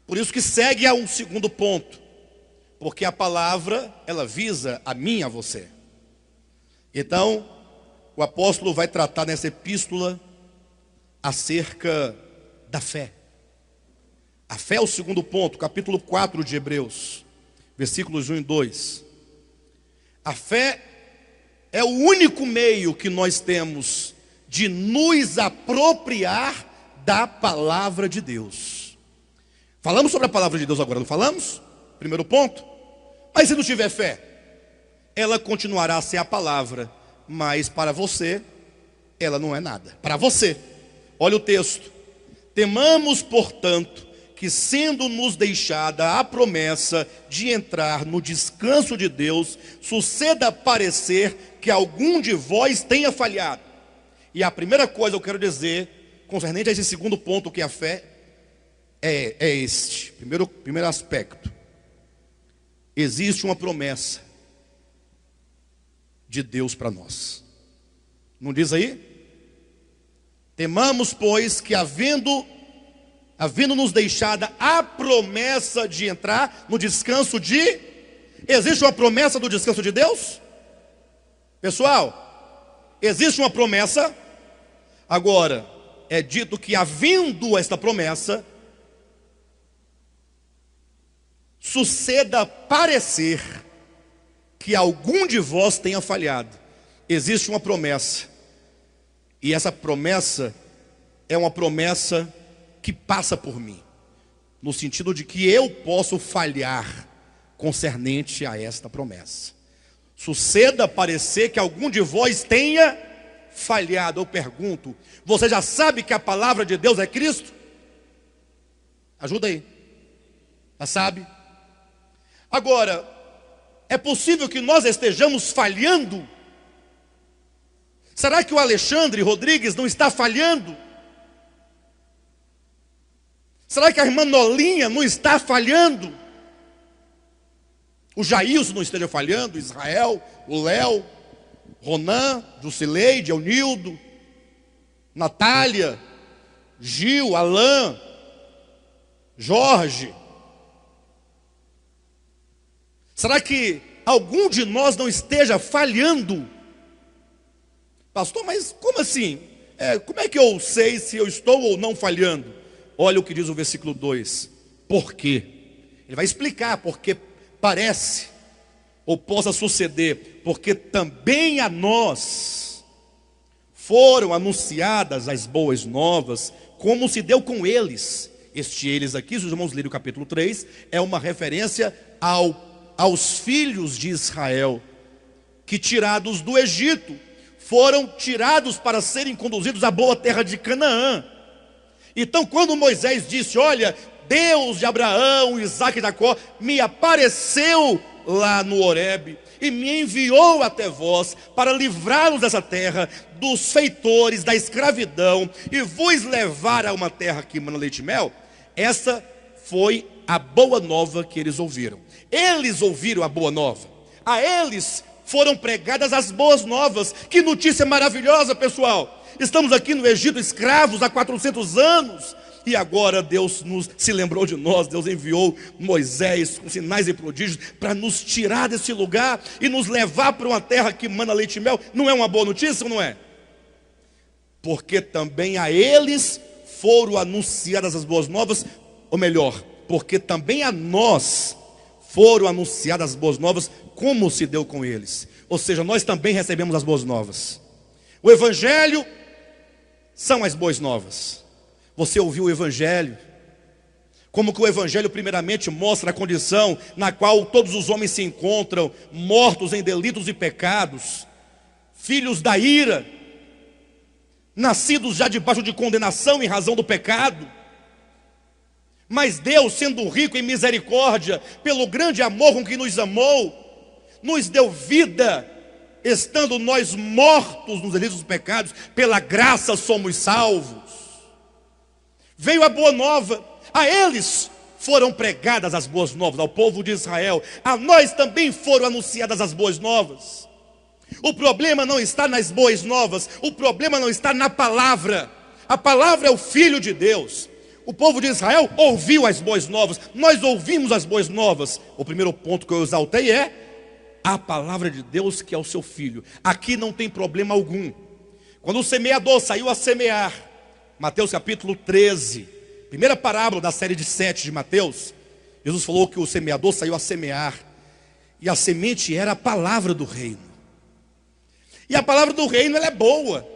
Por isso que segue a um segundo ponto. Porque a palavra, ela visa a mim e a você. Então, o apóstolo vai tratar nessa epístola acerca da fé. A fé é o segundo ponto, capítulo 4 de Hebreus, versículos 1 e 2. A fé é o único meio que nós temos de nos apropriar da palavra de Deus. Falamos sobre a palavra de Deus agora, não falamos? Primeiro ponto. Mas se não tiver fé, ela continuará a ser a palavra, mas para você, ela não é nada. Para você, olha o texto. Temamos, portanto, que sendo-nos deixada a promessa de entrar no descanso de Deus, suceda parecer que algum de vós tenha falhado. E a primeira coisa eu quero dizer, concernente a esse segundo ponto, que a fé é este. Primeiro aspecto. Existe uma promessa de Deus para nós. Não diz aí? Temamos, pois, que havendo-nos deixada a promessa de entrar no descanso de... Existe uma promessa do descanso de Deus? Pessoal, existe uma promessa. Agora, é dito que, havendo esta promessa, suceda parecer que algum de vós tenha falhado. Existe uma promessa, e essa promessa é uma promessa que passa por mim, no sentido de que eu posso falhar concernente a esta promessa. Suceda parecer que algum de vós tenha falhado. Eu pergunto, você já sabe que a palavra de Deus é Cristo? Ajuda aí. Já sabe? Agora, é possível que nós estejamos falhando? Será que o Alexandre Rodrigues não está falhando? Será que a irmã Nolinha não está falhando? O Jailson não esteja falhando? Israel, o Léo, Ronan, Jusileide, Eunildo, Natália, Gil, Alain, Jorge. Será que algum de nós não esteja falhando? Pastor, mas como assim? Como é que eu sei se eu estou ou não falhando? Olha o que diz o versículo 2. Por quê? Ele vai explicar porque parece ou possa suceder, porque também a nós foram anunciadas as boas novas, como se deu com eles. Este eles aqui, se os irmãos lerem o capítulo 3, é uma referência aos filhos de Israel, que tirados do Egito, foram tirados para serem conduzidos à boa terra de Canaã. Então quando Moisés disse, olha, Deus de Abraão, Isaque e Jacó me apareceu lá no Horebe e me enviou até vós para livrá-los dessa terra, dos feitores, da escravidão, e vos levar a uma terra que mana leite e mel. Essa foi a boa nova que eles ouviram. Eles ouviram a boa nova. A eles foram pregadas as boas novas. Que notícia maravilhosa, pessoal. Estamos aqui no Egito escravos há 400 anos. E agora Deus se lembrou de nós. Deus enviou Moisés com sinais e prodígios para nos tirar desse lugar e nos levar para uma terra que mana leite e mel. Não é uma boa notícia ou não é? Porque também a eles foram anunciadas as boas novas. Ou melhor, porque também a nós foram anunciadas as boas novas, como se deu com eles. Ou seja, nós também recebemos as boas novas. O Evangelho são as boas novas. Você ouviu o Evangelho? Como que o Evangelho primeiramente mostra a condição na qual todos os homens se encontram, mortos em delitos e pecados, filhos da ira, nascidos já debaixo de condenação em razão do pecado. Mas Deus, sendo rico em misericórdia, pelo grande amor com que nos amou, nos deu vida, estando nós mortos nos delitos dos pecados, pela graça somos salvos. Veio a boa nova, a eles foram pregadas as boas novas, ao povo de Israel, a nós também foram anunciadas as boas novas. O problema não está nas boas novas, o problema não está na palavra. A palavra é o Filho de Deus. O povo de Israel ouviu as boas novas, nós ouvimos as boas novas. O primeiro ponto que eu exaltei é a palavra de Deus, que é o seu Filho. Aqui não tem problema algum. Quando o semeador saiu a semear, Mateus capítulo 13, primeira parábola da série de 7 de Mateus, Jesus falou que o semeador saiu a semear, e a semente era a palavra do reino. E a palavra do reino, ela é boa.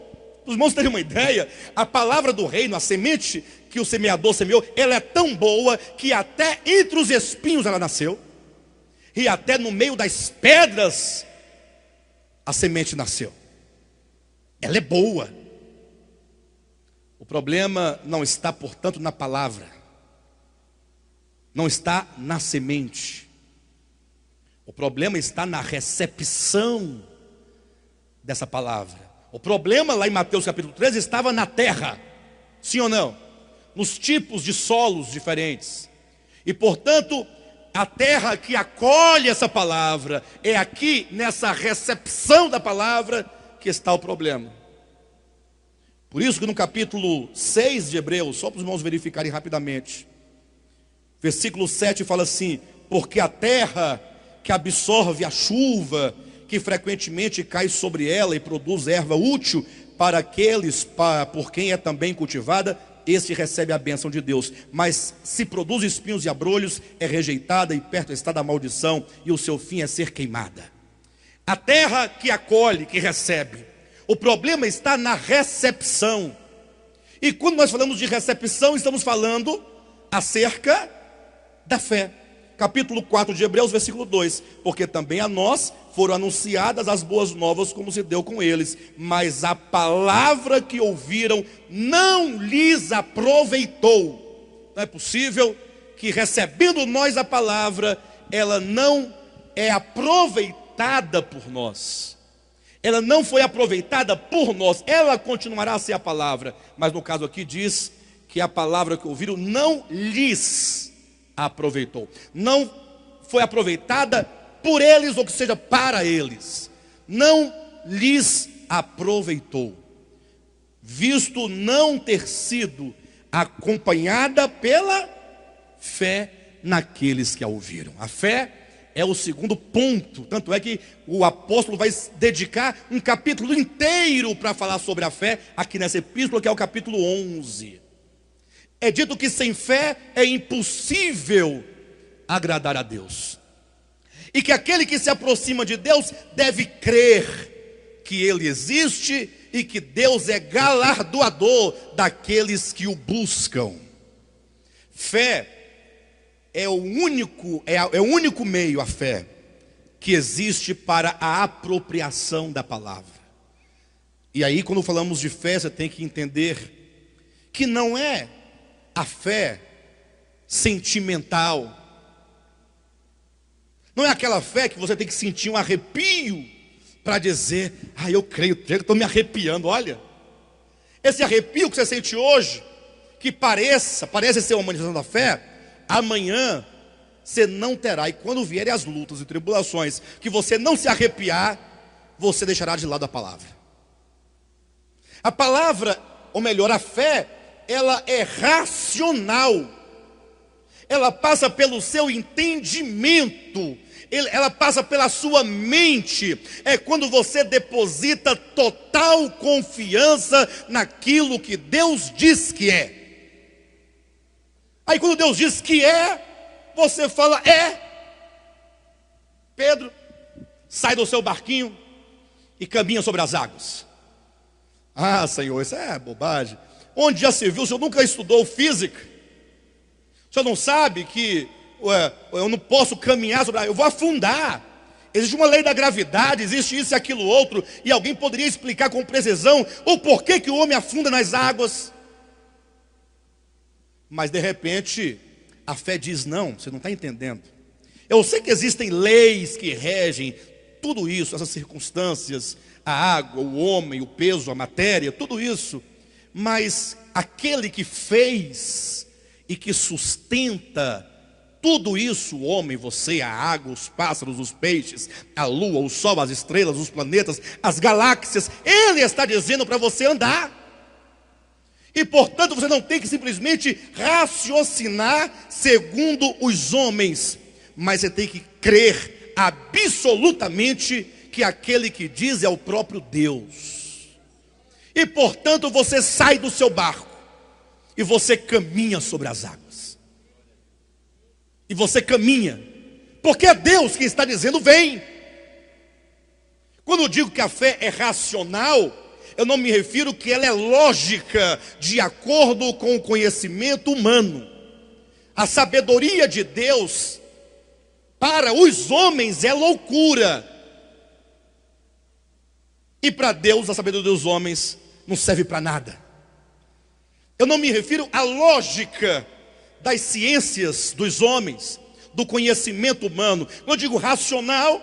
Os irmãos terem uma ideia, a palavra do reino, a semente que o semeador semeou, ela é tão boa que até entre os espinhos ela nasceu, e até no meio das pedras a semente nasceu. Ela é boa. O problema não está, portanto, na palavra, não está na semente. O problema está na recepção dessa palavra. O problema lá em Mateus capítulo 13 estava na terra, sim ou não? Nos tipos de solos diferentes. E portanto, a terra que acolhe essa palavra, é aqui nessa recepção da palavra que está o problema. Por isso que no capítulo 6 de Hebreus, só para os irmãos verificarem rapidamente, versículo 7 fala assim: porque a terra que absorve a chuva, que frequentemente cai sobre ela e produz erva útil para aqueles por quem é também cultivada, este recebe a bênção de Deus. Mas se produz espinhos e abrolhos, é rejeitada e perto está da maldição, e o seu fim é ser queimada. A terra que acolhe, que recebe. O problema está na recepção. E quando nós falamos de recepção, estamos falando acerca da fé. Capítulo 4 de Hebreus, versículo 2: porque também a nós foram anunciadas as boas novas, como se deu com eles, mas a palavra que ouviram não lhes aproveitou. Não é possível que, recebendo nós a palavra, ela não é aproveitada por nós. Ela não foi aproveitada por nós, ela continuará a ser a palavra, mas no caso aqui diz que a palavra que ouviram não lhes aproveitou, não foi aproveitada por eles, ou que seja, para eles, não lhes aproveitou, visto não ter sido acompanhada pela fé naqueles que a ouviram. A fé é o segundo ponto. Tanto é que o apóstolo vai dedicar um capítulo inteiro para falar sobre a fé, aqui nessa epístola, que é o capítulo 11. É dito que sem fé é impossível agradar a Deus. E que aquele que se aproxima de Deus deve crer que Ele existe e que Deus é galardoador daqueles que o buscam. Fé é o único meio, a fé, que existe para a apropriação da palavra. E aí, quando falamos de fé, você tem que entender que não é a fé sentimental. Não é aquela fé que você tem que sentir um arrepio para dizer, eu creio, estou me arrepiando. Olha, esse arrepio que você sente hoje, que parece ser uma manifestação da fé, amanhã você não terá. E quando vierem as lutas e tribulações, que você não se arrepiar, você deixará de lado a palavra. A palavra, ou melhor, a fé, ela é racional. Ela passa pelo seu entendimento, ela passa pela sua mente. É quando você deposita total confiança naquilo que Deus diz que é. Aí quando Deus diz que é, você fala é. Pedro, sai do seu barquinho e caminha sobre as águas. Senhor, isso é bobagem. Onde já se viu? O senhor nunca estudou física? O senhor não sabe que eu não posso caminhar sobre a água, eu vou afundar. Existe uma lei da gravidade, existe isso e aquilo outro. E alguém poderia explicar com precisão o porquê que o homem afunda nas águas. Mas de repente a fé diz, não, você não está entendendo. Eu sei que existem leis que regem tudo isso, essas circunstâncias, a água, o homem, o peso, a matéria, tudo isso. Mas aquele que fez e que sustenta tudo isso, o homem, você, a água, os pássaros, os peixes, a lua, o sol, as estrelas, os planetas, as galáxias, Ele está dizendo para você andar. E portanto você não tem que simplesmente raciocinar segundo os homens, mas você tem que crer absolutamente que aquele que diz é o próprio Deus. E portanto você sai do seu barco e você caminha sobre as águas. E você caminha, porque é Deus que está dizendo vem. Quando eu digo que a fé é racional, eu não me refiro que ela é lógica de acordo com o conhecimento humano. A sabedoria de Deus para os homens é loucura. E para Deus a sabedoria dos homens não serve para nada. Eu não me refiro à lógica das ciências dos homens, do conhecimento humano. Quando eu digo racional,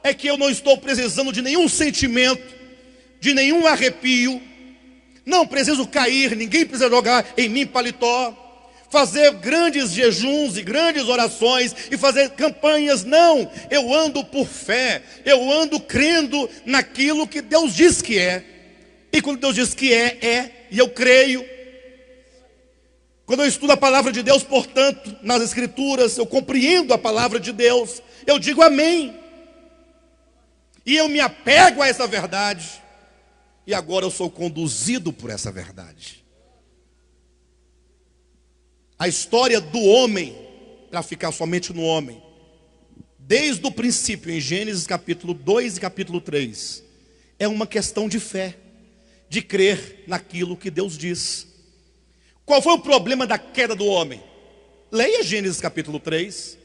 é que eu não estou precisando de nenhum sentimento, de nenhum arrepio. Não preciso cair, ninguém precisa jogar em mim paletó, fazer grandes jejuns e grandes orações e fazer campanhas. Não, eu ando por fé, eu ando crendo naquilo que Deus diz que é. E quando Deus diz que é, e eu creio. Quando eu estudo a palavra de Deus, portanto, nas escrituras, eu compreendo a palavra de Deus, eu digo amém. E eu me apego a essa verdade. E agora eu sou conduzido por essa verdade. A história do homem, para ficar somente no homem, desde o princípio, em Gênesis capítulo 2 e capítulo 3, é uma questão de fé, de crer naquilo que Deus diz. Qual foi o problema da queda do homem? Leia Gênesis capítulo 3,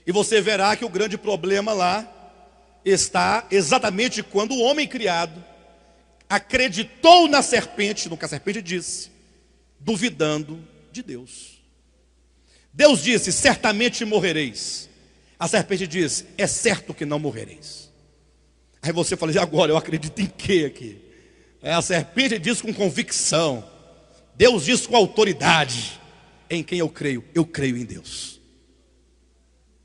e você verá que o grande problema lá está exatamente quando o homem criado acreditou na serpente, no que a serpente disse, duvidando de Deus. Deus disse, certamente morrereis. A serpente disse, é certo que não morrereis. Aí você fala, e agora eu acredito em quê aqui? A serpente diz com convicção, Deus diz com autoridade. Em quem eu creio? Eu creio em Deus.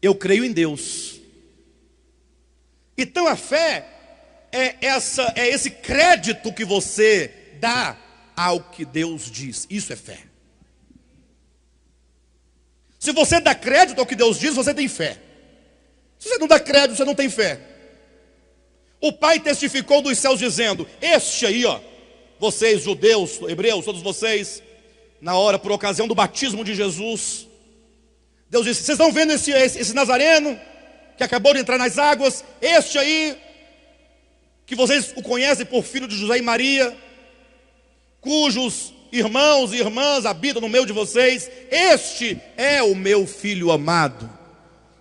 Eu creio em Deus. Então a fé é esse crédito que você dá ao que Deus diz. Isso é fé. Se você dá crédito ao que Deus diz, você tem fé. Se você não dá crédito, você não tem fé. O Pai testificou dos céus dizendo: este aí, ó, vocês judeus, hebreus, todos vocês, na hora, por ocasião do batismo de Jesus, Deus disse: vocês estão vendo esse Nazareno, que acabou de entrar nas águas, este aí, que vocês o conhecem por filho de José e Maria, cujos irmãos e irmãs habitam no meio de vocês, este é o meu filho amado.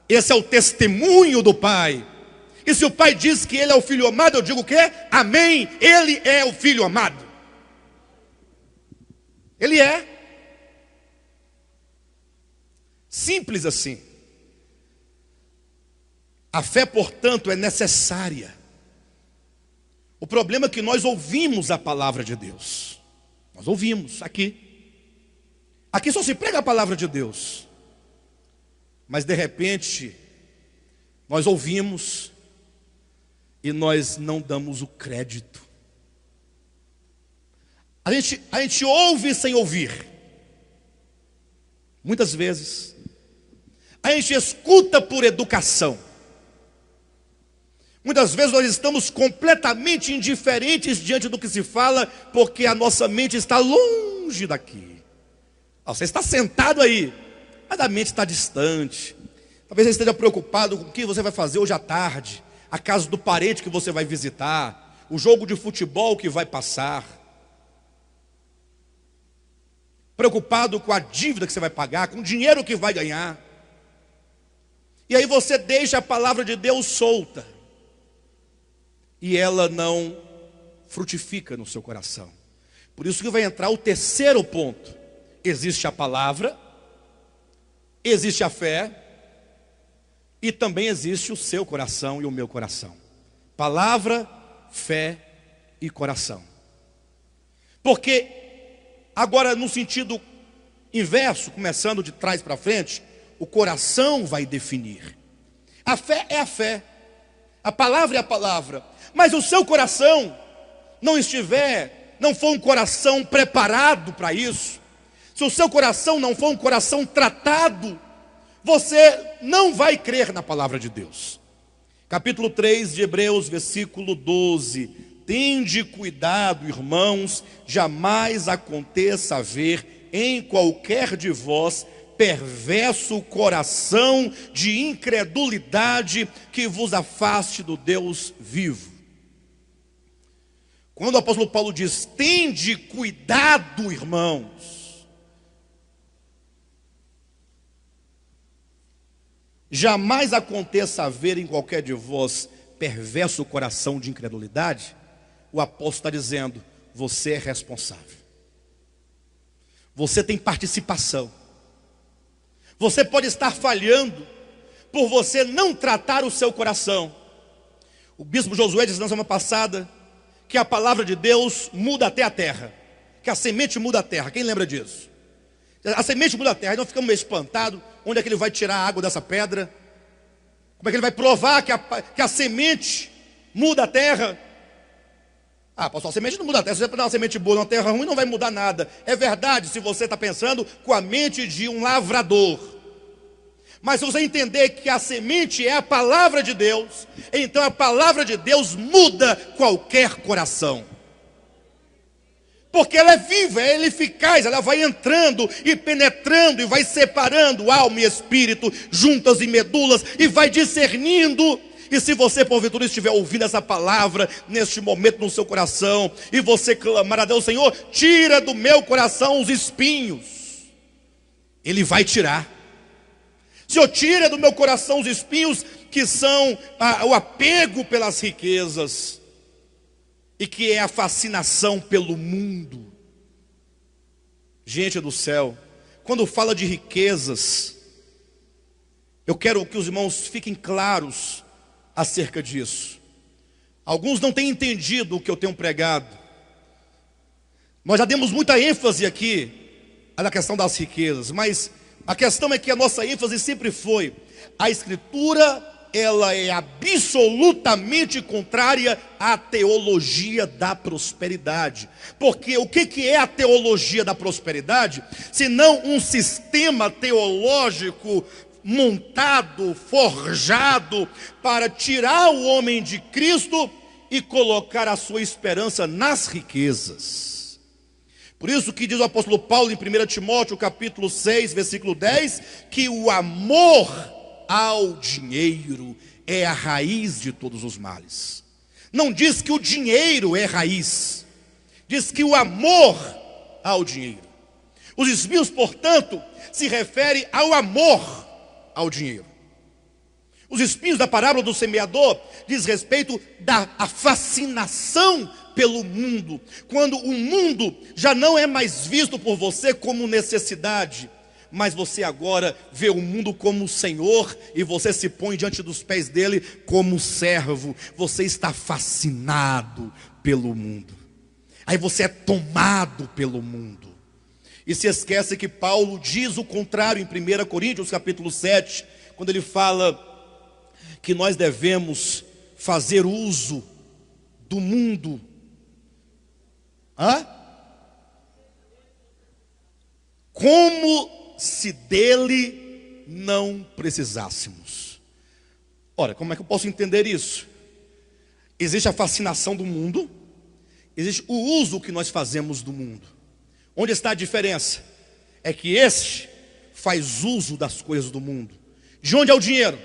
Esse é o testemunho do Pai. E se o Pai diz que ele é o filho amado, eu digo o quê? Amém, ele é o filho amado. Ele é. Simples assim. A fé, portanto, é necessária. O problema é que nós ouvimos a palavra de Deus. Nós ouvimos aqui. Aqui só se prega a palavra de Deus. Mas de repente, nós ouvimos e nós não damos o crédito. A gente ouve sem ouvir. Muitas vezes. A gente escuta por educação. Muitas vezes nós estamos completamente indiferentes diante do que se fala, porque a nossa mente está longe daqui. Você está sentado aí, mas a mente está distante. Talvez você esteja preocupado com o que você vai fazer hoje à tarde, a casa do parente que você vai visitar, o jogo de futebol que vai passar. Preocupado com a dívida que você vai pagar, com o dinheiro que vai ganhar. E aí você deixa a palavra de Deus solta. E ela não frutifica no seu coração. Por isso que vai entrar o terceiro ponto. Existe a palavra, existe a fé, e também existe o seu coração e o meu coração. Palavra, fé e coração. Porque, agora no sentido inverso, começando de trás para frente, o coração vai definir. A fé é a fé. A palavra é a palavra. Mas o seu coração não for um coração preparado para isso, se o seu coração não for um coração tratado, você não vai crer na palavra de Deus. Capítulo 3 de Hebreus, versículo 12. Tende cuidado, irmãos, jamais aconteça haver em qualquer de vós perverso coração de incredulidade que vos afaste do Deus vivo. Quando o apóstolo Paulo diz: tende cuidado, irmãos, jamais aconteça haver em qualquer de vós perverso coração de incredulidade, o apóstolo está dizendo: você é responsável, você tem participação. Você pode estar falhando por você não tratar o seu coração. O bispo Josué disse na semana passada que a palavra de Deus muda até a terra, que a semente muda a terra. Quem lembra disso? A semente muda a terra. Aí nós ficamos meio espantados. Onde é que ele vai tirar a água dessa pedra? Como é que ele vai provar que a semente muda a terra? Pastor, a semente não muda a terra. Se você pegar uma semente boa numa terra ruim, não vai mudar nada. É verdade se você está pensando com a mente de um lavrador. Mas se você entender que a semente é a palavra de Deus, então a palavra de Deus muda qualquer coração. Porque ela é viva, ela é eficaz, ela vai entrando e penetrando e vai separando alma e espírito, juntas e medulas, e vai discernindo. E se você porventura estiver ouvindo essa palavra neste momento no seu coração, e você clamar a Deus: Senhor, tira do meu coração os espinhos, Ele vai tirar. Senhor, tira do meu coração os espinhos que são o apego pelas riquezas, e que é a fascinação pelo mundo. Gente do céu, quando fala de riquezas, eu quero que os irmãos fiquem claros acerca disso. Alguns não têm entendido o que eu tenho pregado. Nós já demos muita ênfase aqui na questão das riquezas, mas a questão é que a nossa ênfase sempre foi: a Escritura, ela é absolutamente contrária à teologia da prosperidade. Porque o que é a teologia da prosperidade? Senão um sistema teológico montado, forjado para tirar o homem de Cristo e colocar a sua esperança nas riquezas. Por isso que diz o apóstolo Paulo em 1 Timóteo capítulo 6, versículo 10, que o amor ao dinheiro é a raiz de todos os males. Não diz que o dinheiro é raiz, diz que o amor ao dinheiro. Os espinhos, portanto, se refere ao amor ao dinheiro. Os espinhos da parábola do semeador diz respeito à fascinação pelo mundo, quando o mundo já não é mais visto por você como necessidade, mas você agora vê o mundo como Senhor e você se põe diante dos pés dele como servo. Você está fascinado pelo mundo, aí você é tomado pelo mundo. E se esquece que Paulo diz o contrário em 1 Coríntios capítulo 7, quando ele fala que nós devemos fazer uso do mundo. Como se dele não precisássemos. Ora, como é que eu posso entender isso? Existe a fascinação do mundo, existe o uso que nós fazemos do mundo. Onde está a diferença? É que este faz uso das coisas do mundo. De onde é o dinheiro?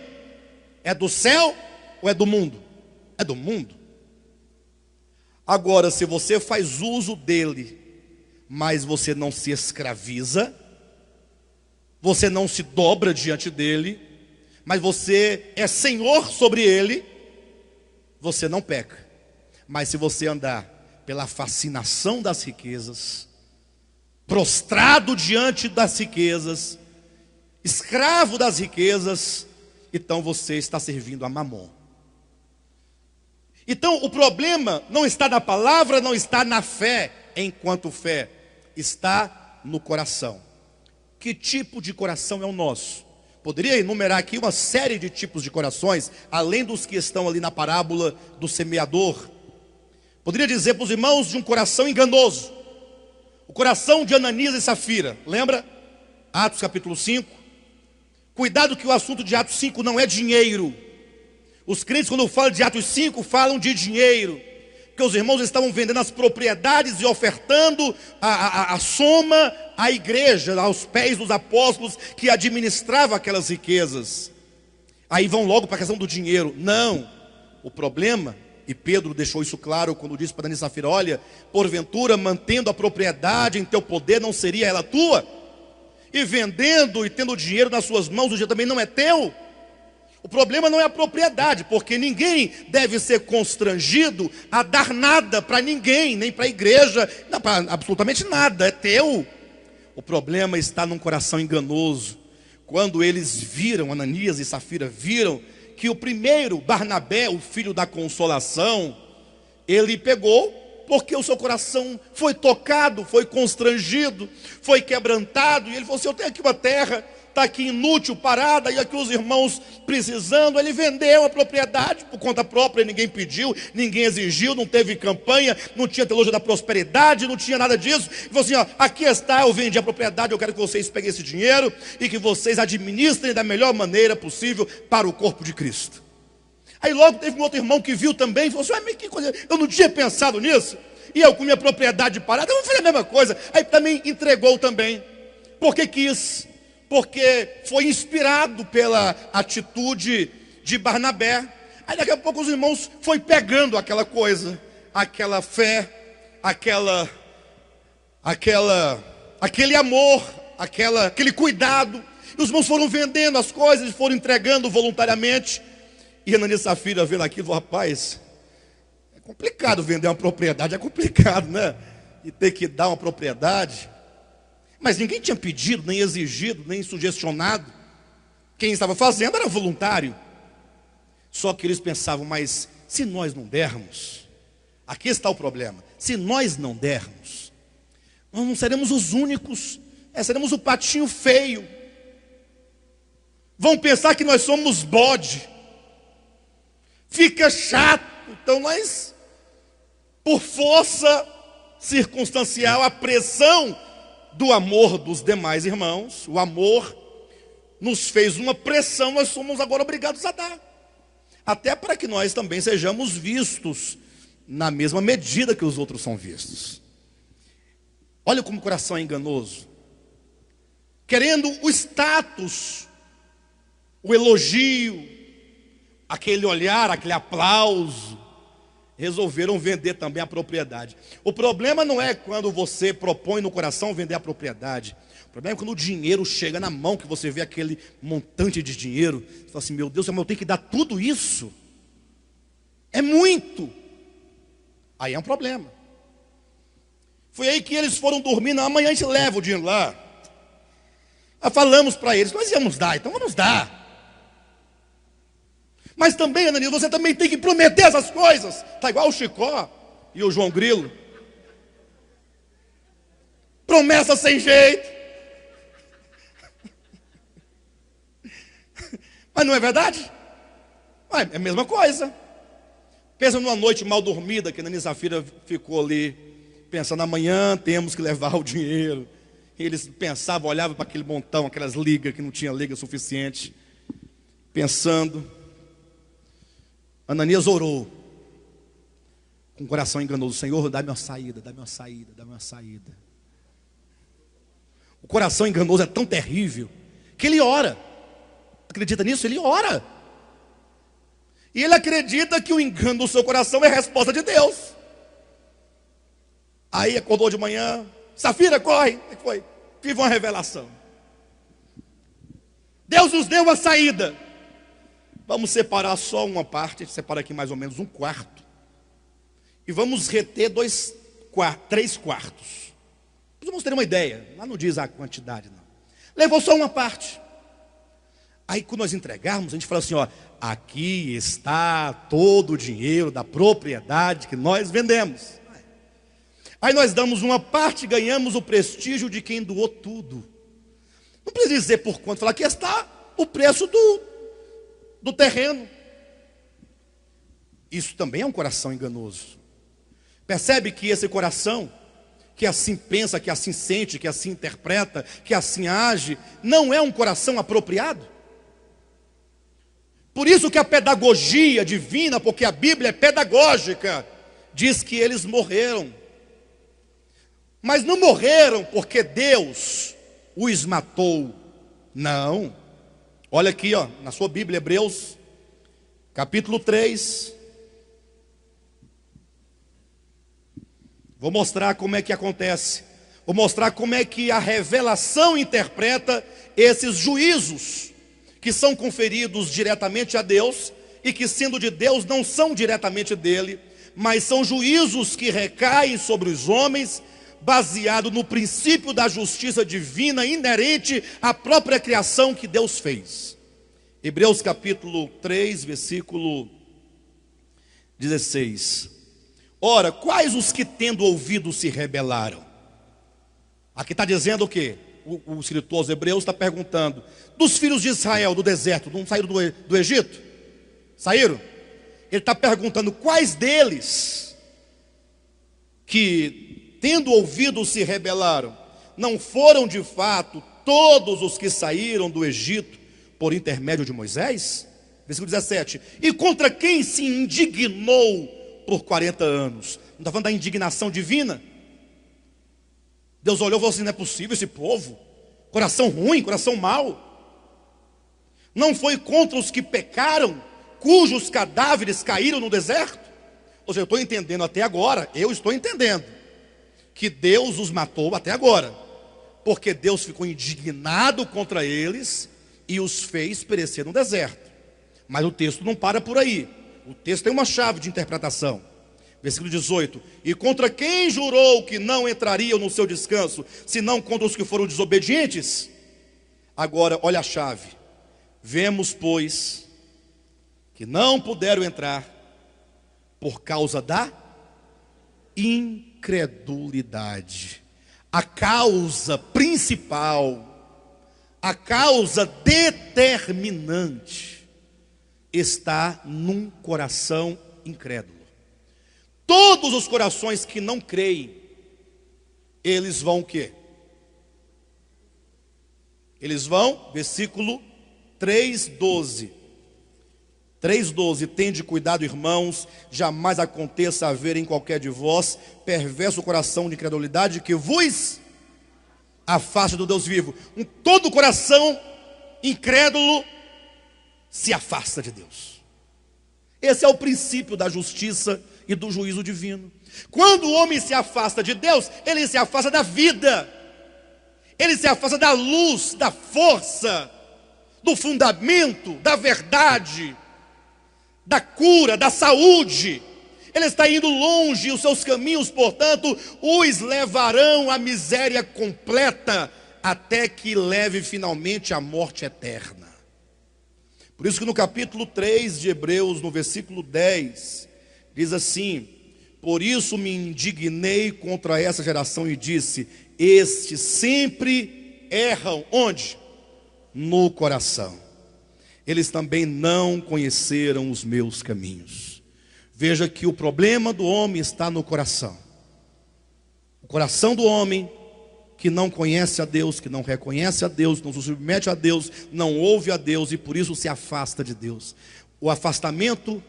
É do céu ou é do mundo? É do mundo. Agora, se você faz uso dele, mas você não se escraviza, você não se dobra diante dele, mas você é senhor sobre ele, você não peca. Mas se você andar pela fascinação das riquezas, prostrado diante das riquezas, escravo das riquezas, então você está servindo a Mamon. Então o problema não está na palavra, não está na fé, enquanto fé está no coração. Que tipo de coração é o nosso? Poderia enumerar aqui uma série de tipos de corações, além dos que estão ali na parábola do semeador. Poderia dizer para os irmãos de um coração enganoso, o coração de Ananias e Safira, lembra? Atos capítulo 5. Cuidado que o assunto de Atos 5 não é dinheiro. Os crentes, quando falam de Atos 5, falam de dinheiro, porque os irmãos estavam vendendo as propriedades e ofertando a soma à igreja, aos pés dos apóstolos que administravam aquelas riquezas. Aí vão logo para a questão do dinheiro. Não, o problema, e Pedro deixou isso claro quando disse para Ananias e Safira: olha, porventura mantendo a propriedade em teu poder, não seria ela tua? E vendendo e tendo dinheiro nas suas mãos, o dinheiro também não é teu? O problema não é a propriedade, porque ninguém deve ser constrangido a dar nada para ninguém, nem para a igreja, não, para absolutamente nada, é teu. O problema está num coração enganoso. Quando eles viram, Ananias e Safira viram que o primeiro, Barnabé, o filho da consolação, ele pegou, porque o seu coração foi tocado, foi constrangido, foi quebrantado, e ele falou assim: eu tenho aqui uma terra, está aqui inútil, parada, e aqui os irmãos precisando. Ele vendeu a propriedade por conta própria, ninguém pediu, ninguém exigiu, não teve campanha, não tinha teologia da prosperidade, não tinha nada disso. Ele falou assim: ó, aqui está, eu vendi a propriedade, eu quero que vocês peguem esse dinheiro e que vocês administrem da melhor maneira possível para o corpo de Cristo. Aí logo teve um outro irmão que viu também e falou assim: mas que coisa, eu não tinha pensado nisso, e eu com minha propriedade parada, eu vou fazer a mesma coisa. Aí também entregou também, porque quis, porque foi inspirado pela atitude de Barnabé. Aí daqui a pouco os irmãos foi pegando aquela coisa, aquela fé, aquele amor, aquele cuidado, e os irmãos foram vendendo as coisas, foram entregando voluntariamente. E Ananias e Safira vendo aquilo, rapaz, é complicado vender uma propriedade, é complicado, né? E ter que dar uma propriedade. Mas ninguém tinha pedido, nem exigido, nem sugestionado. Quem estava fazendo era voluntário. Só que eles pensavam: mas se nós não dermos, aqui está o problema, se nós não dermos, nós não seremos os únicos, seremos o patinho feio. Vão pensar que nós somos bode. Fica chato. Então nós, por força circunstancial, a pressão do amor dos demais irmãos, o amor nos fez uma pressão, nós somos agora obrigados a dar. Até para que nós também sejamos vistos na mesma medida que os outros são vistos. Olha como o coração é enganoso. Querendo o status, o elogio, aquele olhar, aquele aplauso, resolveram vender também a propriedade. O problema não é quando você propõe no coração vender a propriedade. O problema é quando o dinheiro chega na mão, que você vê aquele montante de dinheiro. Você fala assim, meu Deus, eu tenho que dar tudo isso? É muito. Aí é um problema. Foi aí que eles foram dormir. Não, amanhã a gente leva o dinheiro lá. Aí falamos para eles, nós íamos dar, então vamos dar. Mas também, Ananias, você também tem que prometer essas coisas. Está igual o Chicó e o João Grilo. Promessa sem jeito. Mas não é verdade? É a mesma coisa. Pensa numa noite mal dormida, que a Ananias e Safira ficou ali, pensando, amanhã temos que levar o dinheiro. E eles pensavam, olhavam para aquele montão, aquelas ligas, que não tinha liga suficiente. Pensando. Ananias orou, com o coração enganoso, Senhor, dá-me uma saída, dá-me uma saída, dá-me uma saída. O coração enganoso é tão terrível, que ele ora. Acredita nisso? Ele ora. E ele acredita que o engano do seu coração é a resposta de Deus. Aí acordou de manhã, Safira, corre. O que foi? Tive uma revelação. Deus nos deu uma saída. Vamos separar só uma parte, separa aqui mais ou menos um quarto. E vamos reter 3 quartos. Vamos ter uma ideia, lá não diz a quantidade não. Levou só uma parte. Aí quando nós entregarmos, a gente fala assim, ó, aqui está todo o dinheiro da propriedade que nós vendemos. Aí nós damos uma parte e ganhamos o prestígio de quem doou tudo. Não precisa dizer por quanto, falar aqui está o preço do terreno. Isso também é um coração enganoso. Percebe que esse coração, que assim pensa, que assim sente, que assim interpreta, que assim age, não é um coração apropriado? Por isso que a pedagogia divina, porque a Bíblia é pedagógica, diz que eles morreram. Mas não morreram porque Deus os matou. Não. Olha aqui, ó, na sua Bíblia, Hebreus, capítulo 3. Vou mostrar como é que acontece. Vou mostrar como é que a revelação interpreta esses juízos que são conferidos diretamente a Deus e que, sendo de Deus, não são diretamente dele, mas são juízos que recaem sobre os homens, baseado no princípio da justiça divina inerente à própria criação que Deus fez. Hebreus capítulo 3, versículo 16. Ora, quais os que tendo ouvido se rebelaram? Aqui está dizendo o quê? O escritor aos Hebreus está perguntando, dos filhos de Israel do deserto, não saíram do Egito? Saíram? Ele está perguntando quais deles que, tendo ouvido, se rebelaram. Não foram de fato todos os que saíram do Egito por intermédio de Moisés? Versículo 17. E contra quem se indignou por 40 anos? Não está falando da indignação divina? Deus olhou e falou assim, não é possível esse povo, coração ruim, coração mau. Não foi contra os que pecaram, cujos cadáveres caíram no deserto? Ou seja, eu estou entendendo até agora, eu estou entendendo que Deus os matou até agora, porque Deus ficou indignado contra eles e os fez perecer no deserto. Mas o texto não para por aí, o texto tem uma chave de interpretação. Versículo 18, e contra quem jurou que não entrariam no seu descanso, senão contra os que foram desobedientes? Agora, olha a chave. Vemos, pois, que não puderam entrar por causa da incredulidade. A causa principal, a causa determinante, está num coração incrédulo. Todos os corações que não creem, eles vão o quê? Eles vão, versículo 3:12. 3:12, tende cuidado, irmãos, jamais aconteça haver em qualquer de vós perverso coração de incredulidade que vos afaste do Deus vivo. Todo coração incrédulo se afasta de Deus. Esse é o princípio da justiça e do juízo divino. Quando o homem se afasta de Deus, ele se afasta da vida, ele se afasta da luz, da força, do fundamento, da verdade, da cura, da saúde. Ele está indo longe, e os seus caminhos, portanto, os levarão à miséria completa, até que leve finalmente à morte eterna. Por isso que no capítulo 3 de Hebreus, no versículo 10, diz assim: por isso me indignei contra essa geração e disse: estes sempre erram, onde? No coração. Eles também não conheceram os meus caminhos. Veja que o problema do homem está no coração. O coração do homem que não conhece a Deus, que não reconhece a Deus, não se submete a Deus, não ouve a Deus e por isso se afasta de Deus. O afastamento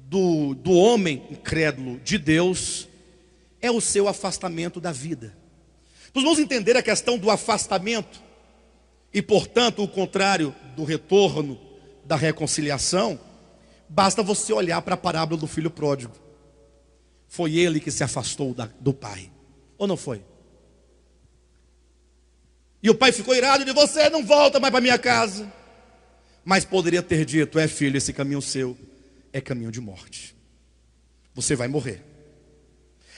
do homem incrédulo de Deus é o seu afastamento da vida. Nós vamos entender a questão do afastamento e, portanto, o contrário do retorno, da reconciliação. Basta você olhar para a parábola do filho pródigo. Foi ele que se afastou do pai, ou não foi? E o pai ficou irado e disse: você não volta mais para minha casa. Mas poderia ter dito: é filho, esse caminho seu é caminho de morte, você vai morrer.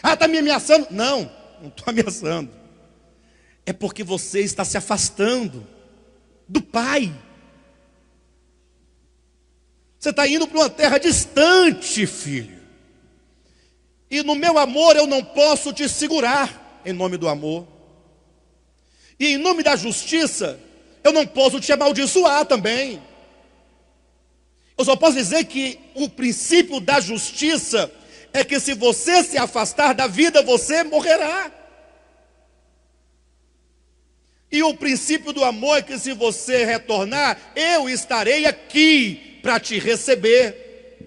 Ah, está me ameaçando? Não estou ameaçando. É porque você está se afastando do pai. Você está indo para uma terra distante, filho. E no meu amor eu não posso te segurar, em nome do amor. E em nome da justiça, eu não posso te amaldiçoar também. Eu só posso dizer que o princípio da justiça é que se você se afastar da vida, você morrerá. E o princípio do amor é que se você retornar, eu estarei aqui para te receber.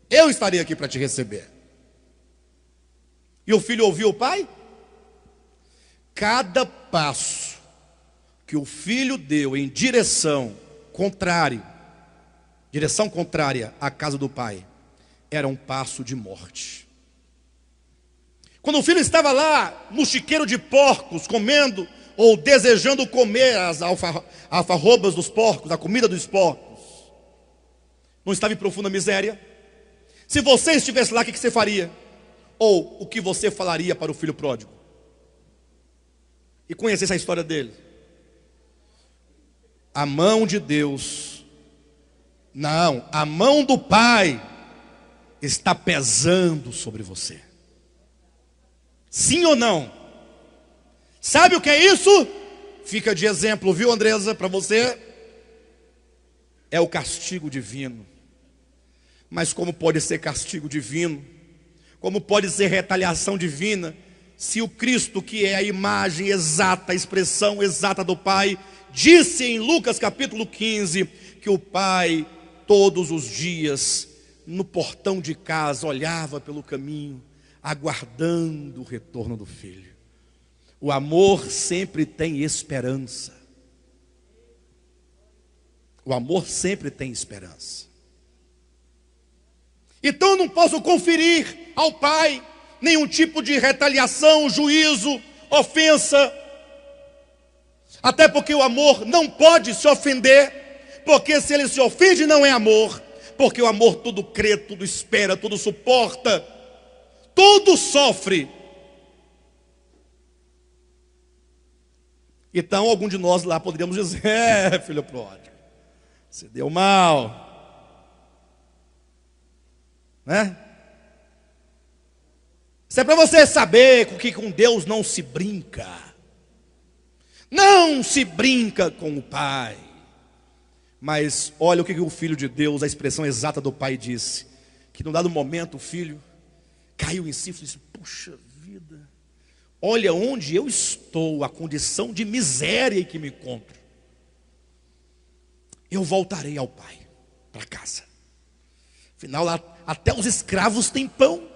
Eu estarei aqui para te receber. E o filho ouviu o pai? Cada passo que o filho deu em direção contrária à casa do pai, era um passo de morte. Quando o filho estava lá no chiqueiro de porcos, comendo ou desejando comer as alfarrobas dos porcos, a comida dos porcos, não estava em profunda miséria? Se você estivesse lá, o que você faria? Ou o que você falaria para o filho pródigo? E conhecesse a história dele. A mão de Deus, não, a mão do Pai está pesando sobre você. Sim ou não? Sabe o que é isso? Fica de exemplo, viu, Andresa, para você. É o castigo divino. Mas como pode ser castigo divino? Como pode ser retaliação divina? Se o Cristo, que é a imagem exata, a expressão exata do Pai, disse em Lucas capítulo 15, que o Pai todos os dias, no portão de casa, olhava pelo caminho, aguardando o retorno do Filho. O amor sempre tem esperança. O amor sempre tem esperança. Então eu não posso conferir ao Pai nenhum tipo de retaliação, juízo, ofensa. Até porque o amor não pode se ofender, porque se ele se ofende não é amor, porque o amor tudo crê, tudo espera, tudo suporta, tudo sofre. Então algum de nós lá poderíamos dizer: filho pródigo, você deu mal, né? Isso é para você saber que com Deus não se brinca. Não se brinca com o Pai. Mas olha o que o Filho de Deus, a expressão exata do Pai, disse. Que num dado momento o filho caiu em si e disse: puxa vida, olha onde eu estou, a condição de miséria em que me encontro. eu voltarei ao pai, para casa. Afinal, lá, até os escravos têm pão.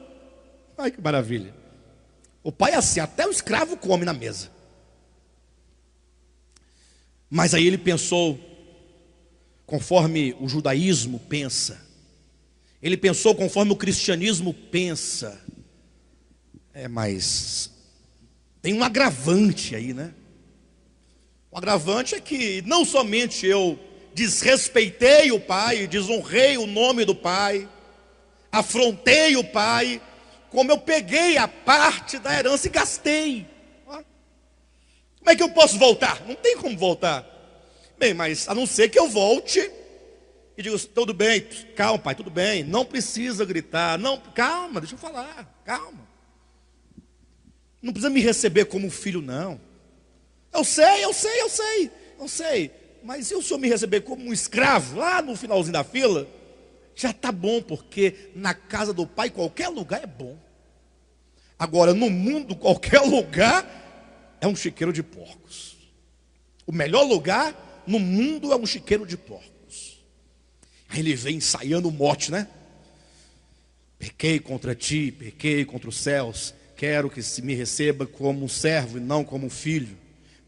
Ai, que maravilha. O pai é assim, até o escravo come na mesa. Mas aí ele pensou, conforme o judaísmo pensa. Ele pensou conforme o cristianismo pensa. Mas tem um agravante aí, né? O agravante é que não somente eu desrespeitei o pai, desonrei o nome do pai, afrontei o pai, como eu peguei a parte da herança e gastei. Como é que eu posso voltar? Não tem como voltar. Bem, mas a não ser que eu volte e diga, tudo bem, calma pai, tudo bem, não precisa gritar, não, calma, deixa eu falar, calma. Não precisa me receber como filho, não. Eu sei, mas se o senhor me receber como um escravo, lá no finalzinho da fila, já está bom, porque na casa do pai qualquer lugar é bom. Agora, no mundo, qualquer lugar é um chiqueiro de porcos. O melhor lugar no mundo é um chiqueiro de porcos. Aí ele vem ensaiando o mote, né? Pequei contra ti, pequei contra os céus, quero que se me receba como um servo e não como um filho.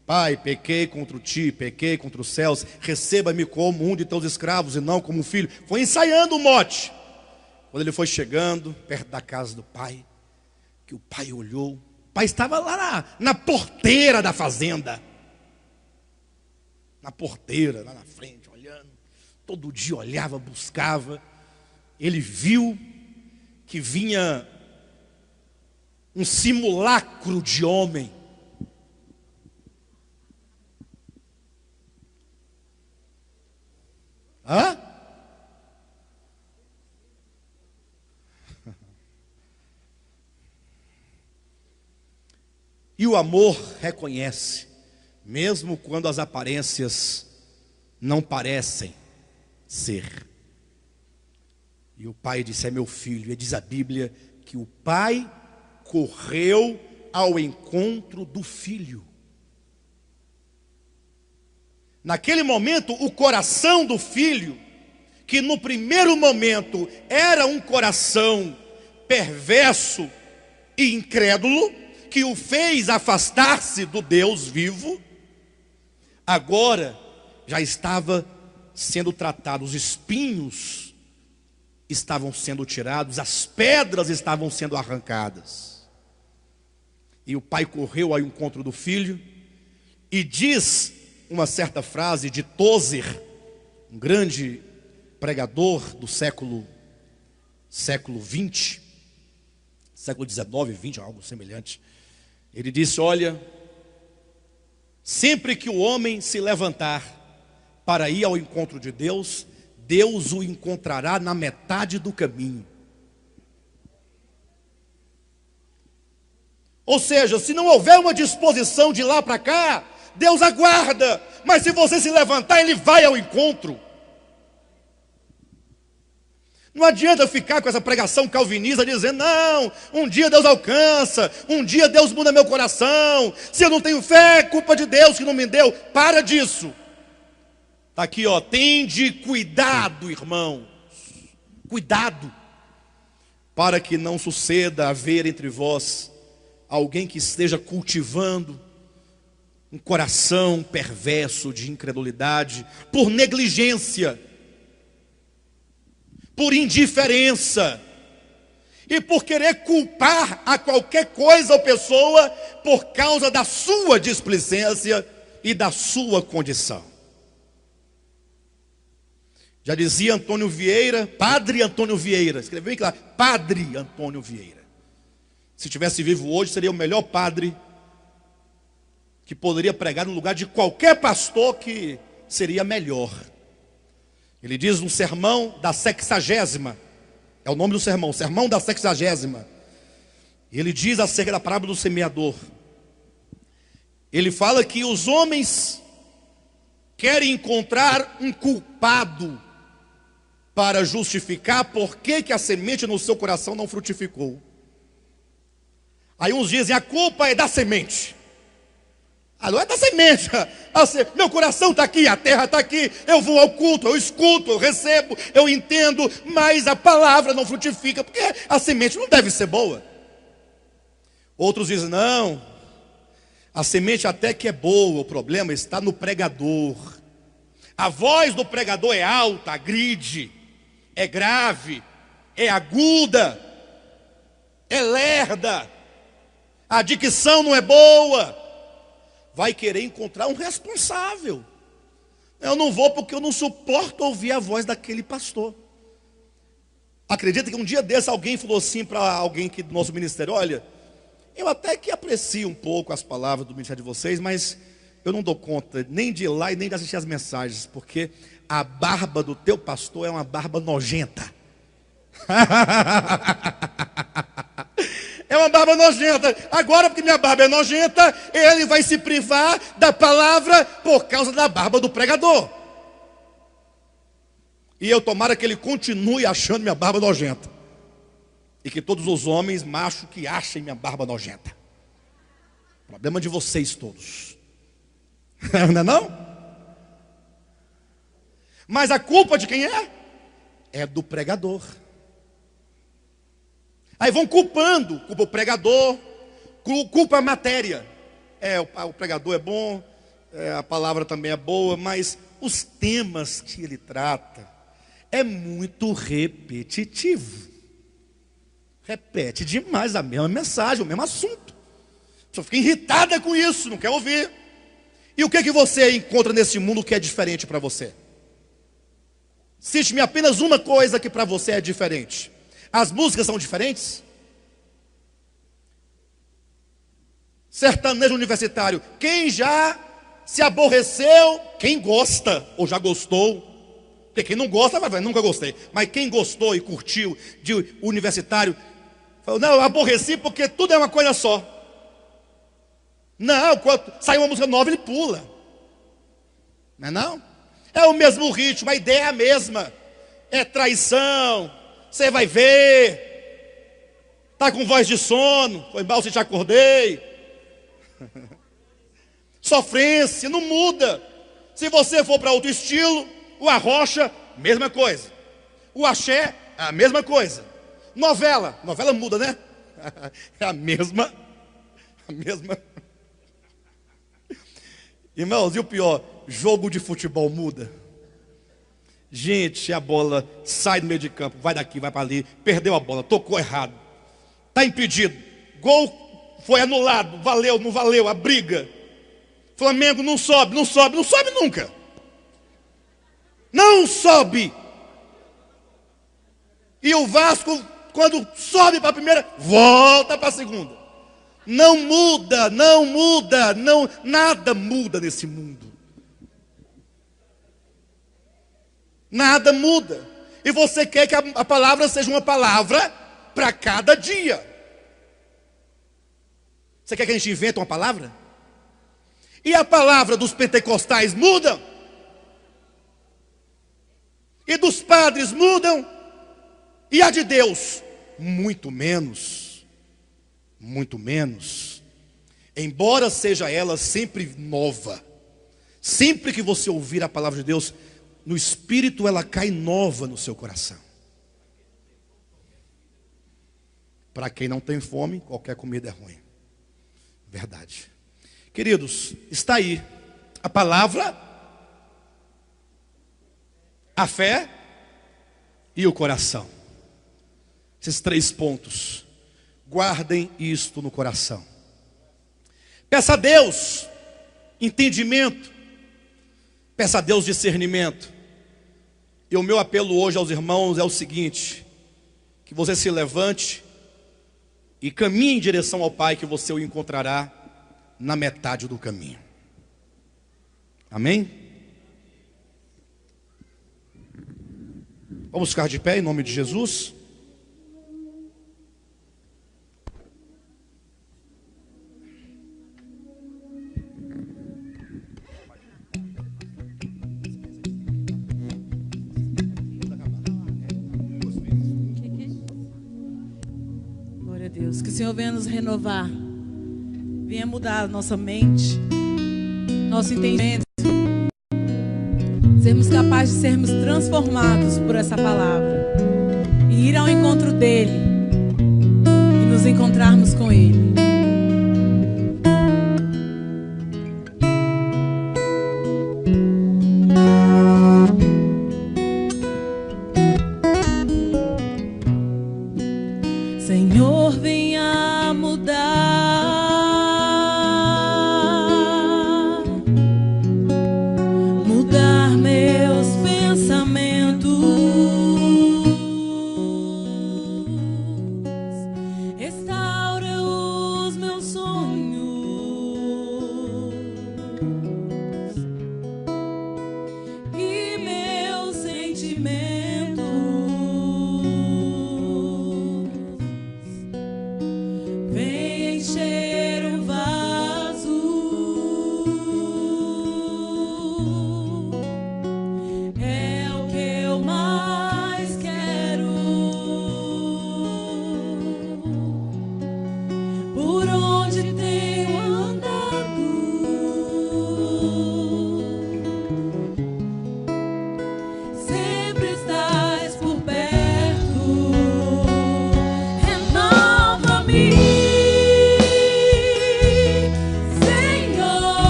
Pai, pequei contra ti, pequei contra os céus, receba-me como um de teus escravos e não como um filho. Foi ensaiando o mote. Quando ele foi chegando perto da casa do pai, que o pai olhou, o pai estava lá na porteira da fazenda. Na porteira, lá na frente, olhando. Todo dia olhava, buscava. Ele viu que vinha um simulacro de homem. Hã? E o amor reconhece, mesmo quando as aparências não parecem ser. E o pai disse, é meu filho. E diz a Bíblia que o pai correu ao encontro do filho. Naquele momento, o coração do filho, que no primeiro momento era um coração perverso e incrédulo, que o fez afastar-se do Deus vivo, agora já estava sendo tratado, os espinhos estavam sendo tirados, as pedras estavam sendo arrancadas. E o pai correu ao encontro do filho e diz uma certa frase de Tozer, um grande pregador do século 20, século 19, 20, algo semelhante. Ele disse, olha, sempre que o homem se levantar para ir ao encontro de Deus, Deus o encontrará na metade do caminho. Ou seja, se não houver uma disposição de lá para cá, Deus aguarda, mas se você se levantar, Ele vai ao encontro. Não adianta ficar com essa pregação calvinista dizendo, não, um dia Deus alcança, um dia Deus muda meu coração, se eu não tenho fé, é culpa de Deus que não me deu. Para disso. Está aqui, ó, tende cuidado, irmãos, cuidado, para que não suceda haver entre vós alguém que esteja cultivando um coração perverso de incredulidade, por negligência, por indiferença, e por querer culpar a qualquer coisa ou pessoa, por causa da sua displicência e da sua condição. Já dizia Antônio Vieira, Padre Antônio Vieira, escreveu aqui lá, Padre Antônio Vieira. Se tivesse vivo hoje, seria o melhor padre que poderia pregar no lugar de qualquer pastor, que seria melhor. Ele diz no sermão da 60ª, é o nome do sermão, sermão da 60ª. Ele diz acerca da parábola do semeador. Ele fala que os homens querem encontrar um culpado para justificar por que a semente no seu coração não frutificou. Aí uns dizem, a culpa é da semente. Ah, não é da semente, Assim, meu coração está aqui, a terra está aqui, eu vou ao culto, eu escuto, eu recebo, eu entendo, mas a palavra não frutifica, porque a semente não deve ser boa. Outros dizem, não, a semente até que é boa, o problema está no pregador. A voz do pregador é alta, agride, é grave, é aguda, é lerda, a dicção não é boa. Vai querer encontrar um responsável. Eu não vou porque eu não suporto ouvir a voz daquele pastor. Acredita que um dia desse alguém falou assim para alguém aqui do nosso ministério: olha, eu até que aprecio um pouco as palavras do ministério de vocês, mas eu não dou conta nem de ir lá e nem de assistir as mensagens, porque a barba do teu pastor é uma barba nojenta. É uma barba nojenta. Agora, porque minha barba é nojenta, ele vai se privar da palavra por causa da barba do pregador. E eu tomara que ele continue achando minha barba nojenta. E que todos os homens machos que achem minha barba nojenta. Problema de vocês todos. Não é não? Mas a culpa de quem é? É do pregador. Aí vão culpando, culpa o pregador, culpa a matéria. O pregador é bom, a palavra também é boa, mas os temas que ele trata é muito repetitivo. Repete demais a mesma mensagem, o mesmo assunto. A pessoa fica irritada com isso, não quer ouvir. E o que você encontra nesse mundo que é diferente para você? Cite-me apenas uma coisa que para você é diferente. As músicas são diferentes? Sertanejo universitário. Quem já se aborreceu? Quem gosta ou já gostou? Porque quem não gosta vai ver, nunca gostei. Mas quem gostou e curtiu de universitário, falou, não, eu aborreci porque tudo é uma coisa só. Não, quando sai uma música nova ele pula. Não é não? É o mesmo ritmo, a ideia é a mesma. É traição, você vai ver. Está com voz de sono, foi mal se te acordei. Sofrência, não muda. Se você for para outro estilo, o arrocha, mesma coisa. O axé, a mesma coisa. Novela muda, né? É a mesma. Irmãos, e o pior, jogo de futebol muda. Gente, a bola sai do meio de campo, vai daqui, vai para ali, perdeu a bola, tocou errado, está impedido, gol foi anulado, valeu, não valeu, a briga. Flamengo não sobe nunca. Não sobe. E o Vasco, quando sobe para a primeira, volta para a segunda. Não muda, nada muda nesse mundo. Nada muda. E você quer que a palavra seja uma palavra para cada dia. Você quer que a gente invente uma palavra? E a palavra dos pentecostais muda? E dos padres mudam? E a de Deus? Muito menos. Muito menos. Embora seja ela sempre nova. Sempre que você ouvir a palavra de Deus, no Espírito ela cai nova no seu coração. Para quem não tem fome, qualquer comida é ruim. Verdade. Queridos, está aí a palavra, a fé e o coração. Esses 3 pontos. Guardem isto no coração. Peça a Deus entendimento. Peça a Deus discernimento. E o meu apelo hoje aos irmãos é o seguinte: que você se levante e caminhe em direção ao Pai, que você o encontrará na metade do caminho. Amém? Vamos ficar de pé em nome de Jesus. Deus, que o Senhor venha nos renovar, venha mudar a nossa mente, nosso entendimento. sermos capazes de sermos transformados por essa palavra e ir ao encontro dele e nos encontrarmos com ele. Senhor, venha mudar meus pensamentos, restaura os meus sonhos e meus sentimentos. Vem encher o vaso, é o que eu mais quero. Por onde tenho andado, sempre estás por perto. Renova-me, Senhor,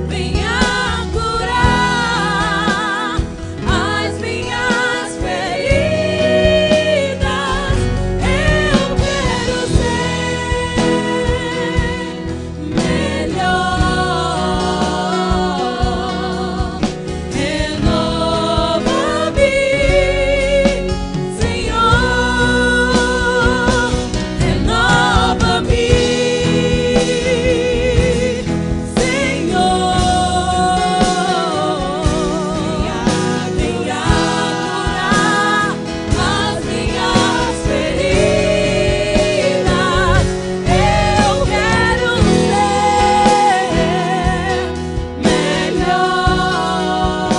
venha curar as minhas feridas. Eu quero ser melhor. Renova-me, Senhor, renova-me, Senhor, venha curar as minhas feridas. Eu quero ser melhor.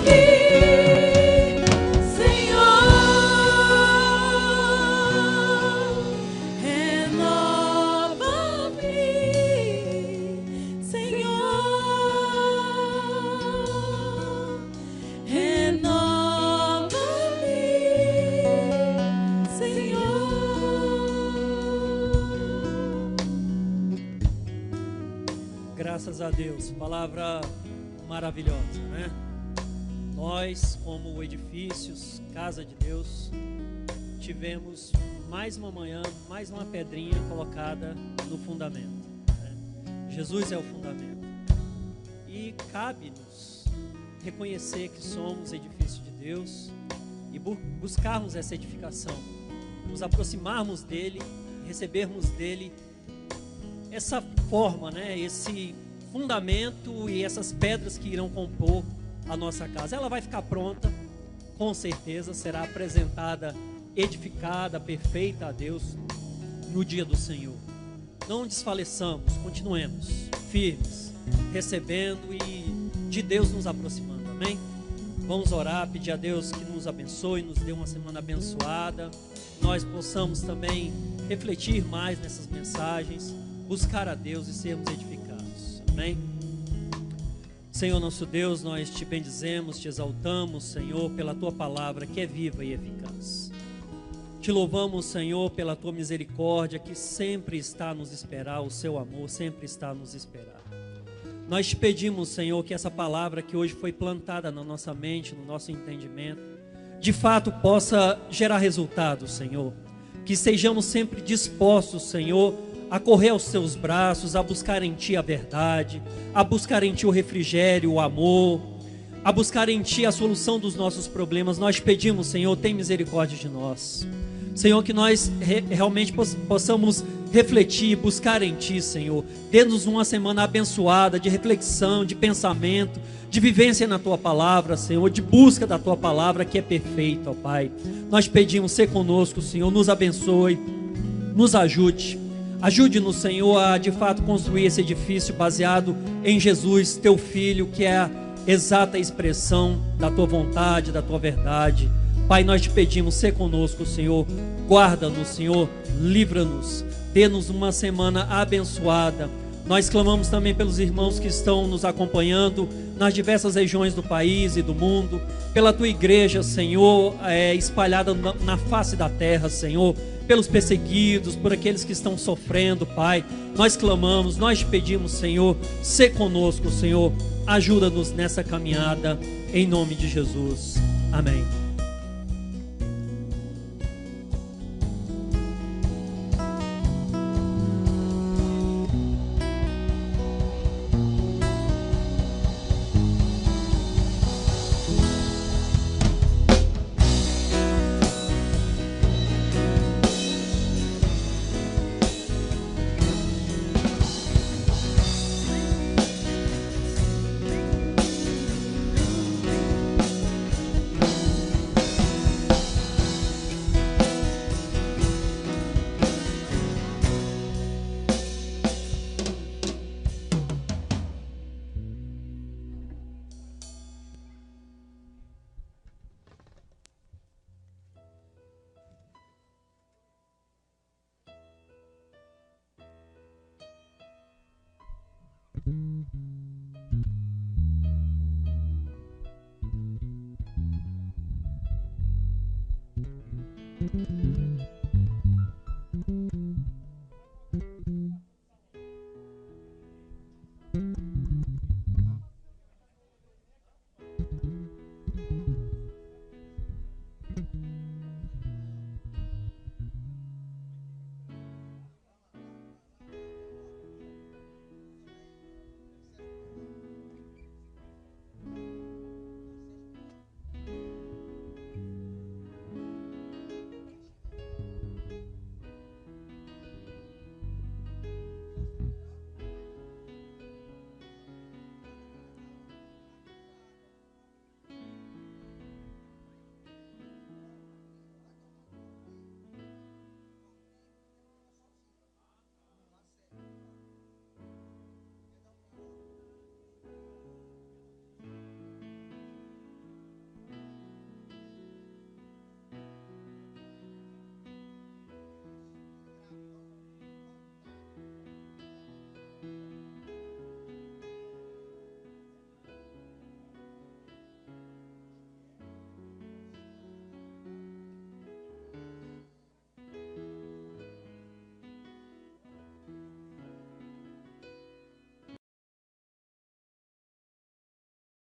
Renova-me, Senhor, renova-me, Senhor, renova-me, Senhor. Graças a Deus, palavra maravilhosa, né? Nós, como edifícios, casa de Deus, tivemos mais uma manhã, mais uma pedrinha colocada no fundamento, né? Jesus é o fundamento. E cabe-nos reconhecer que somos edifício de Deus e buscarmos essa edificação, nos aproximarmos dele, recebermos dele essa forma, né? Esse fundamento e essas pedras que irão compor a nossa casa. Ela vai ficar pronta, com certeza, será apresentada, edificada, perfeita a Deus no dia do Senhor. Não desfaleçamos, continuemos firmes, recebendo e de Deus nos aproximando, amém? Vamos orar, pedir a Deus que nos abençoe, nos dê uma semana abençoada, nós possamos também refletir mais nessas mensagens, buscar a Deus e sermos edificados, amém? Senhor nosso Deus, nós te bendizemos, te exaltamos, Senhor, pela tua palavra que é viva e eficaz. Te louvamos, Senhor, pela tua misericórdia que sempre está a nos esperar, o seu amor sempre está a nos esperar. Nós te pedimos, Senhor, que essa palavra que hoje foi plantada na nossa mente, no nosso entendimento, de fato possa gerar resultados, Senhor. Que estejamos sempre dispostos, Senhor, a correr aos teus braços, a buscar em ti a verdade, a buscar em ti o refrigério, o amor, a buscar em ti a solução dos nossos problemas. Nós te pedimos, Senhor, tem misericórdia de nós. Senhor, que nós realmente possamos refletir, buscar em ti, Senhor. Dê-nos uma semana abençoada de reflexão, de pensamento, de vivência na tua palavra, Senhor, de busca da tua palavra que é perfeita, ó Pai. Nós pedimos, ser conosco, Senhor, nos abençoe, nos ajude. Ajude-nos, Senhor, a de fato construir esse edifício baseado em Jesus, teu Filho, que é a exata expressão da tua vontade, da tua verdade. Pai, nós te pedimos, ser conosco, Senhor. Guarda-nos, Senhor, livra-nos Dê-nos uma semana abençoada. Nós clamamos também pelos irmãos que estão nos acompanhando nas diversas regiões do país e do mundo, pela tua igreja, Senhor, espalhada na face da terra, Senhor, pelos perseguidos, por aqueles que estão sofrendo, Pai. Nós clamamos, nós te pedimos, Senhor, sê conosco, Senhor, ajuda-nos nessa caminhada, em nome de Jesus. Amém. Mm-hmm.